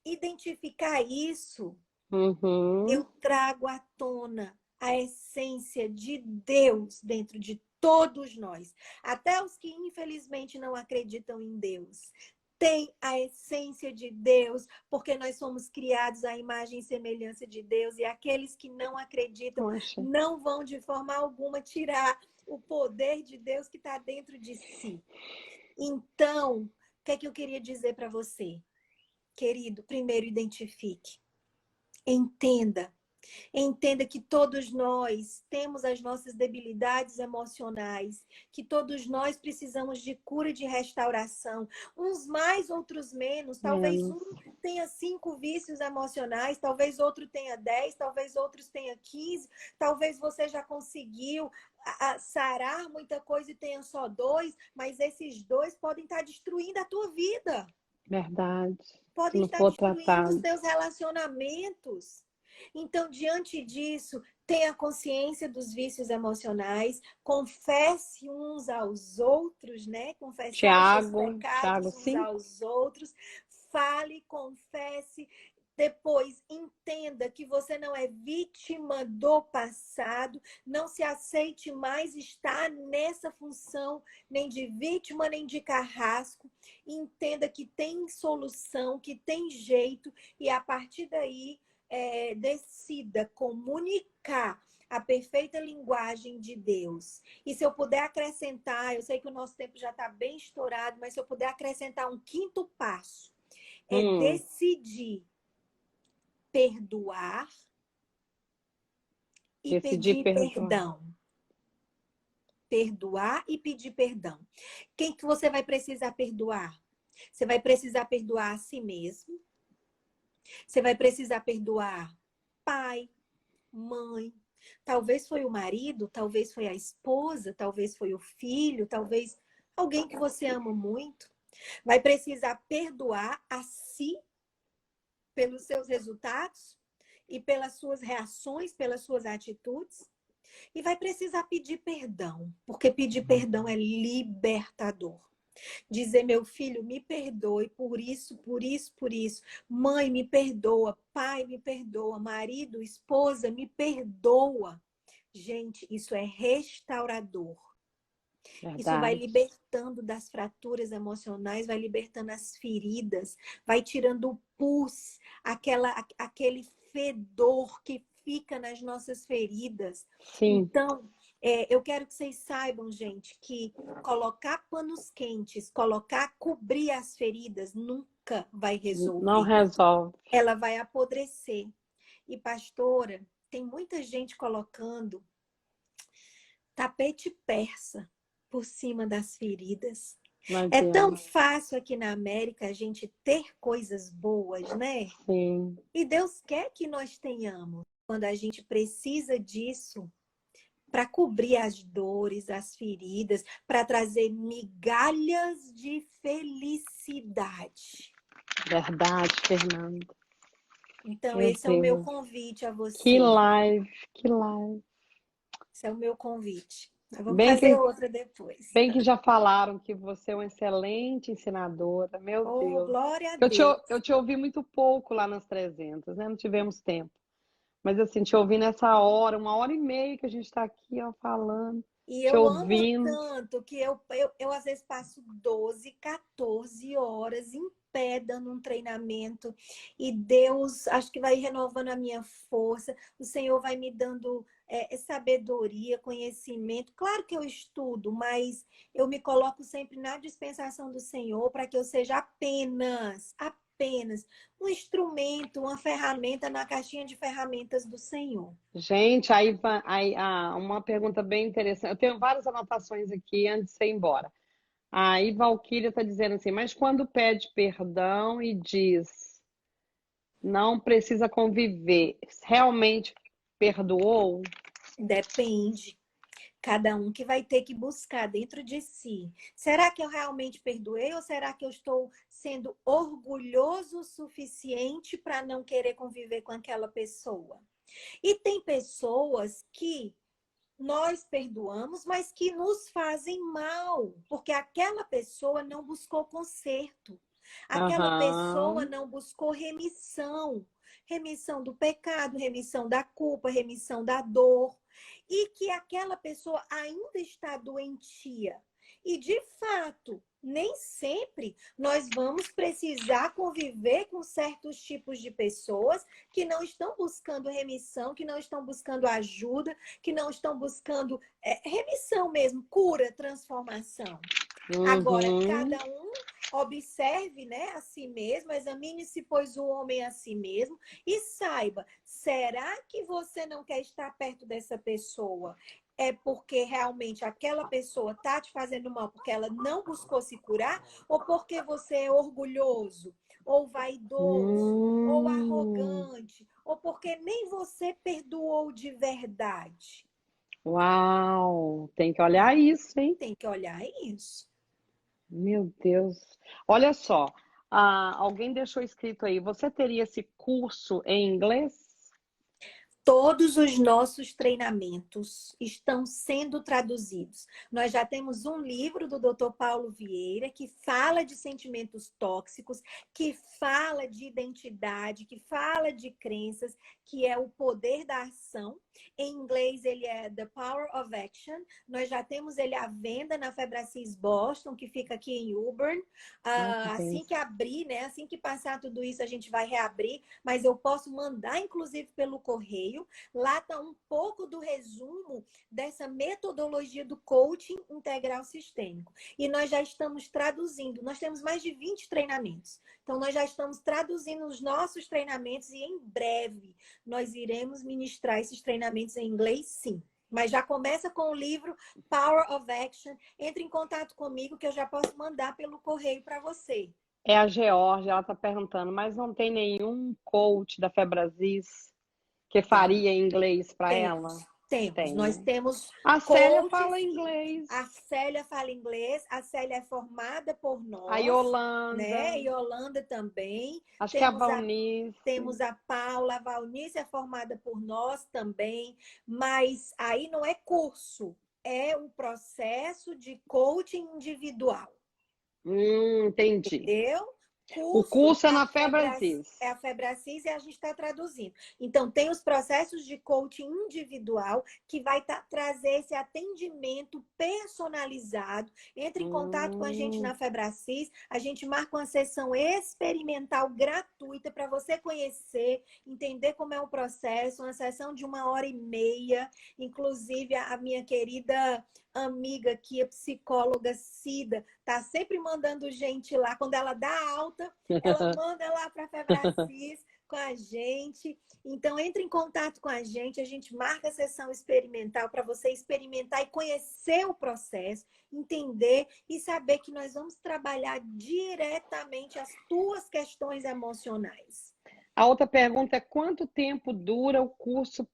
identificar isso, eu trago à tona a essência de Deus dentro de todos nós. Até os que, infelizmente, não acreditam em Deus. Tem a essência de Deus, porque nós somos criados à imagem e semelhança de Deus, e aqueles que não acreditam não vão de forma alguma tirar o poder de Deus que está dentro de si. Então, o que é que eu queria dizer para você? Querido, primeiro identifique. Entenda que todos nós temos as nossas debilidades emocionais, que todos nós precisamos de cura e de restauração. Uns mais, outros menos. Talvez um tenha 5 vícios emocionais, talvez outro tenha 10, talvez outros tenha 15, talvez você já conseguiu sarar muita coisa e tenha só 2, mas esses 2 podem estar destruindo a tua vida. Verdade. Podem estar destruindo os teus relacionamentos. Então, diante disso, tenha consciência dos vícios emocionais, confesse uns aos outros, né? Confesse os pecados uns aos outros, fale, confesse. Depois, entenda que você não é vítima do passado, não se aceite mais estar nessa função nem de vítima, nem de carrasco. Entenda que tem solução, que tem jeito, e a partir daí, decida comunicar a perfeita linguagem de Deus. E se eu puder acrescentar, eu sei que o nosso tempo já está bem estourado, mas se eu puder acrescentar um 5º passo, é decidir perdoar e pedir perdão. Perdoar e pedir perdão. Quem que você vai precisar perdoar? Você vai precisar perdoar a si mesmo. Você vai precisar perdoar pai, mãe. Talvez foi o marido, talvez foi a esposa, talvez foi o filho, talvez alguém que você ama muito. Vai precisar perdoar a si pelos seus resultados e pelas suas reações, pelas suas atitudes. E vai precisar pedir perdão, porque pedir perdão é libertador. Dizer, meu filho, me perdoe por isso, por isso, por isso. Mãe, me perdoa. Pai, me perdoa. Marido, esposa, me perdoa. Gente, isso é restaurador. Isso vai Verdade. libertando das fraturas emocionais, vai libertando as feridas, vai tirando o pus, aquele fedor que fica nas nossas feridas. Sim. Então, eu quero que vocês saibam, gente, que colocar panos quentes, cobrir as feridas, nunca vai Não resolver. resolve. Ela vai apodrecer. E, pastora, tem muita gente colocando tapete persa por cima das feridas. Não É tão adianta. fácil aqui na América a gente ter coisas boas, né? Sim. E Deus quer que nós tenhamos. Quando a gente precisa disso para cobrir as dores, as feridas, para trazer migalhas de felicidade. Verdade, Fernanda. Então, Meu esse é o meu Deus. convite a Que você. live, que live. Esse é o meu convite. Vamos Bem fazer que, outra depois. bem que já falaram que você é uma excelente ensinadora. Meu Oh, Deus. glória a Eu te, Deus. eu te ouvi muito pouco lá nas 300, né? Não tivemos tempo. Mas assim, te ouvi nessa hora, 1h30 que a gente está aqui, ó, falando, E te eu amo ouvindo. tanto que eu às vezes passo 12, 14 horas em pé dando um treinamento e Deus acho que vai renovando a minha força, o Senhor vai me dando sabedoria, conhecimento. Claro que eu estudo, mas eu me coloco sempre na dispensação do Senhor para que eu seja apenas um instrumento, uma ferramenta na caixinha de ferramentas do Senhor. Gente, uma pergunta bem interessante. Eu tenho várias anotações aqui antes de você ir embora. Aí Valquíria está dizendo assim, mas quando pede perdão e diz não precisa conviver, realmente perdoou? Depende. Cada um que vai ter que buscar dentro de si. Será que eu realmente perdoei ou será que eu estou sendo orgulhoso o suficiente para não querer conviver com aquela pessoa? E tem pessoas que nós perdoamos, mas que nos fazem mal, porque aquela pessoa não buscou conserto. Aquela pessoa Aham. não buscou remissão. Remissão do pecado, remissão da culpa, remissão da dor. E que aquela pessoa ainda está doentia. E, de fato, nem sempre nós vamos precisar conviver com certos tipos de pessoas que não estão buscando remissão, que não estão buscando ajuda, que não estão buscando remissão mesmo, cura, transformação. Agora, Uhum. cada um observe, né, a si mesmo, examine-se, pois, o homem a si mesmo, e saiba, será que você não quer estar perto dessa pessoa? É porque realmente aquela pessoa está te fazendo mal porque ela não buscou se curar? Ou porque você é orgulhoso, ou vaidoso, ou Hum. arrogante, ou porque nem você perdoou de verdade? Uau, tem que olhar isso, hein? Tem que olhar isso. Meu Deus. Olha só, alguém deixou escrito aí, você teria esse curso em inglês? Todos os nossos treinamentos estão sendo traduzidos. Nós já temos um livro do Dr. Paulo Vieira que fala de sentimentos tóxicos, que fala de identidade, que fala de crenças, que é o poder da ação. Em inglês, ele é The Power of Action. Nós já temos ele à venda na Febracis Boston, que fica aqui em Auburn. Ai, que Assim que bênção. abrir, né? Assim que passar tudo isso, a gente vai reabrir. Mas eu posso mandar, inclusive, pelo correio. Lá está um pouco do resumo dessa metodologia do coaching integral sistêmico. E nós já estamos traduzindo. Nós temos mais de 20 treinamentos. Então, nós já estamos traduzindo os nossos treinamentos e em breve nós iremos ministrar esses treinamentos em inglês, sim. Mas já começa com o livro Power of Action. Entre em contato comigo que eu já posso mandar pelo correio para você. É a Georgia, ela está perguntando, mas não tem nenhum coach da Febrasis que Tem, faria inglês para temos. ela? Temos. Tem, Nós né? temos A Célia coaches. fala inglês. A Célia fala inglês. A Célia é formada por A nós, Yolanda. né? E Yolanda também. Acho que é a Temos a Valnice. Temos a Paula, a Valnice é formada por nós também, mas aí não é curso, é um processo de coaching individual. Entendi. Entendeu? O Curso, curso é na Febracis. é a Febracis e a gente está traduzindo. Então, tem os processos de coaching individual que vai trazer esse atendimento personalizado. Entre em contato com a gente na Febracis, a gente marca uma sessão experimental gratuita para você conhecer, entender como é o processo, uma sessão de 1h30. Inclusive, a minha querida amiga aqui, a psicóloga Cida, tá sempre mandando gente lá. Quando ela dá alta, ela manda lá para a Febracis com a gente. Então, entre em contato com a gente marca a sessão experimental para você experimentar e conhecer o processo, entender e saber que nós vamos trabalhar diretamente as tuas questões emocionais. A outra pergunta é quanto tempo dura o curso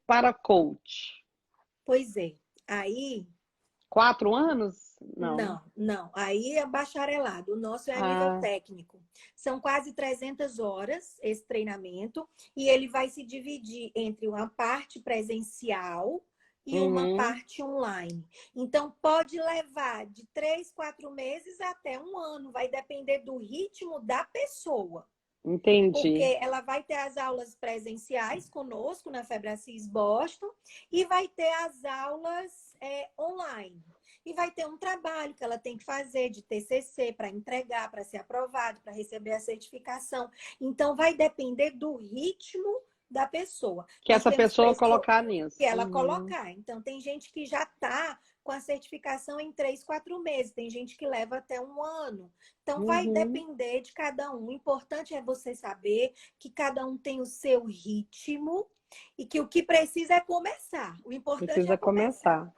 para coach? Pois é. Aí 4 anos? Não, não. Aí é bacharelado. O nosso é a nível técnico. São quase 300 horas esse treinamento e ele vai se dividir entre uma parte presencial e uma parte online. Então, pode levar de 3, 4 meses até 1 ano. Vai depender do ritmo da pessoa. Entendi. Porque ela vai ter as aulas presenciais conosco na Febracis Boston e vai ter as aulas online. E vai ter um trabalho que ela tem que fazer de TCC para entregar, para ser aprovado, para receber a certificação. Então, vai depender do ritmo da pessoa. Que essa pessoa colocar nisso. Que ela colocar. Então, tem gente que já está com a certificação em 3, 4 meses. Tem gente que leva até 1 ano. Então, vai depender de cada um. O importante é você saber que cada um tem o seu ritmo e que o que precisa é começar. O importante é começar.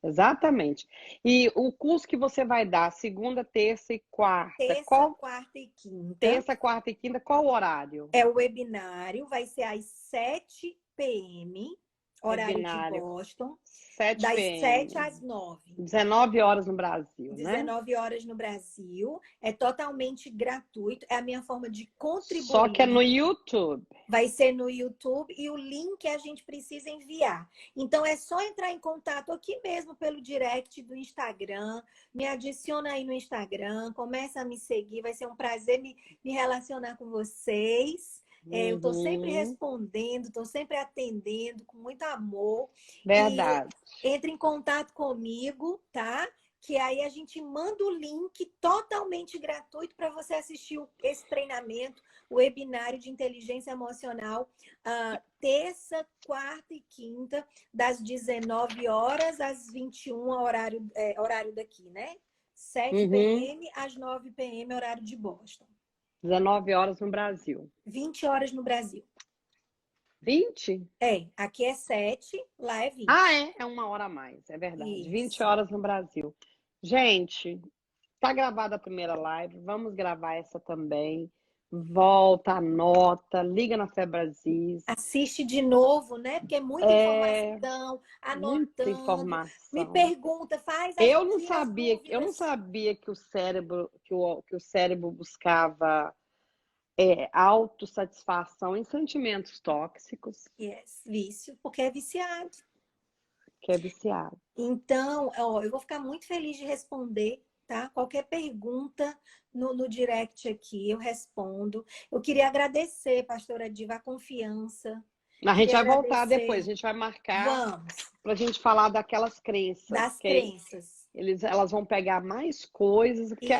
Exatamente. E o curso que você vai dar, segunda, terça e quarta? Quarta e quinta. Terça, quarta e quinta, qual o horário? É o webinário, vai ser às 7 p.m., horário de Boston. 7 das p.m. 7 às 9. 19 horas no Brasil, 19 horas no Brasil. É totalmente gratuito. É a minha forma de contribuir. Só que é no YouTube. Vai ser no YouTube e o link a gente precisa enviar. Então, é só entrar em contato aqui mesmo pelo direct do Instagram. Me adiciona aí no Instagram. Começa a me seguir. Vai ser um prazer me relacionar com vocês. Eu estou sempre respondendo, estou sempre atendendo com muito amor. Verdade. E entre em contato comigo, tá? Que aí a gente manda o link totalmente gratuito para você assistir esse treinamento, o webinário de inteligência emocional, terça, quarta e quinta, das 19 horas às 21, horário daqui, né? 7 p.m. às 9 p.m., horário de Boston. 19 horas no Brasil. 20 horas no Brasil. 20? Aqui é 7, lá é 20. É 1 hora a mais, é verdade. Isso. 20 horas no Brasil. Gente, tá gravada a primeira live, vamos gravar essa também. Volta, anota, liga na Febracis. Assiste de novo, né? Porque é muita informação, anotando. Muita informação. Me pergunta, faz eu não sabia que o cérebro buscava autossatisfação em sentimentos tóxicos. Vício, porque é viciado. Que é viciado. Então, eu vou ficar muito feliz de responder, tá? Qualquer pergunta no direct aqui, eu respondo. Eu queria agradecer, pastora Diva, a confiança. A gente vai voltar depois, a gente vai marcar para a gente falar daquelas crenças. Das crenças. Elas vão pegar mais coisas, porque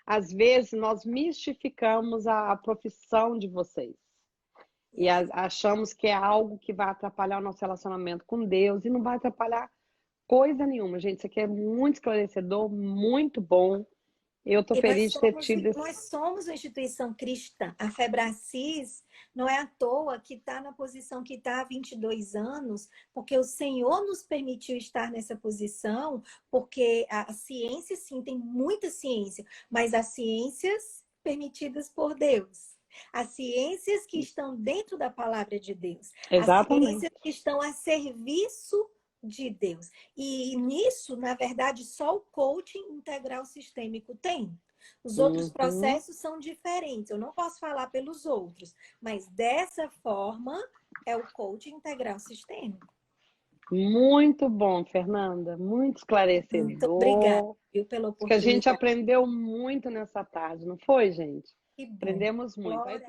às vezes nós mistificamos a profissão de vocês. E achamos que é algo que vai atrapalhar o nosso relacionamento com Deus e não vai atrapalhar coisa nenhuma, gente. Isso aqui é muito esclarecedor, muito bom. Eu estou feliz de ter tido esse... Nós somos uma instituição cristã. A Febracis não é à toa que está na posição que está há 22 anos, porque o Senhor nos permitiu estar nessa posição, porque a ciência, sim, tem muita ciência, mas as ciências permitidas por Deus. As ciências que estão dentro da palavra de Deus. As Exatamente. ciências que estão a serviço de Deus. E nisso, na verdade, só o coaching integral sistêmico tem. Os outros processos são diferentes. Eu não posso falar pelos outros, mas dessa forma é o coaching integral sistêmico. Muito bom, Fernanda. Muito esclarecedor. Muito obrigada, viu, pela Acho que a gente oportunidade. aprendeu muito nessa tarde, não foi, gente? Que bom. Aprendemos muito. Glória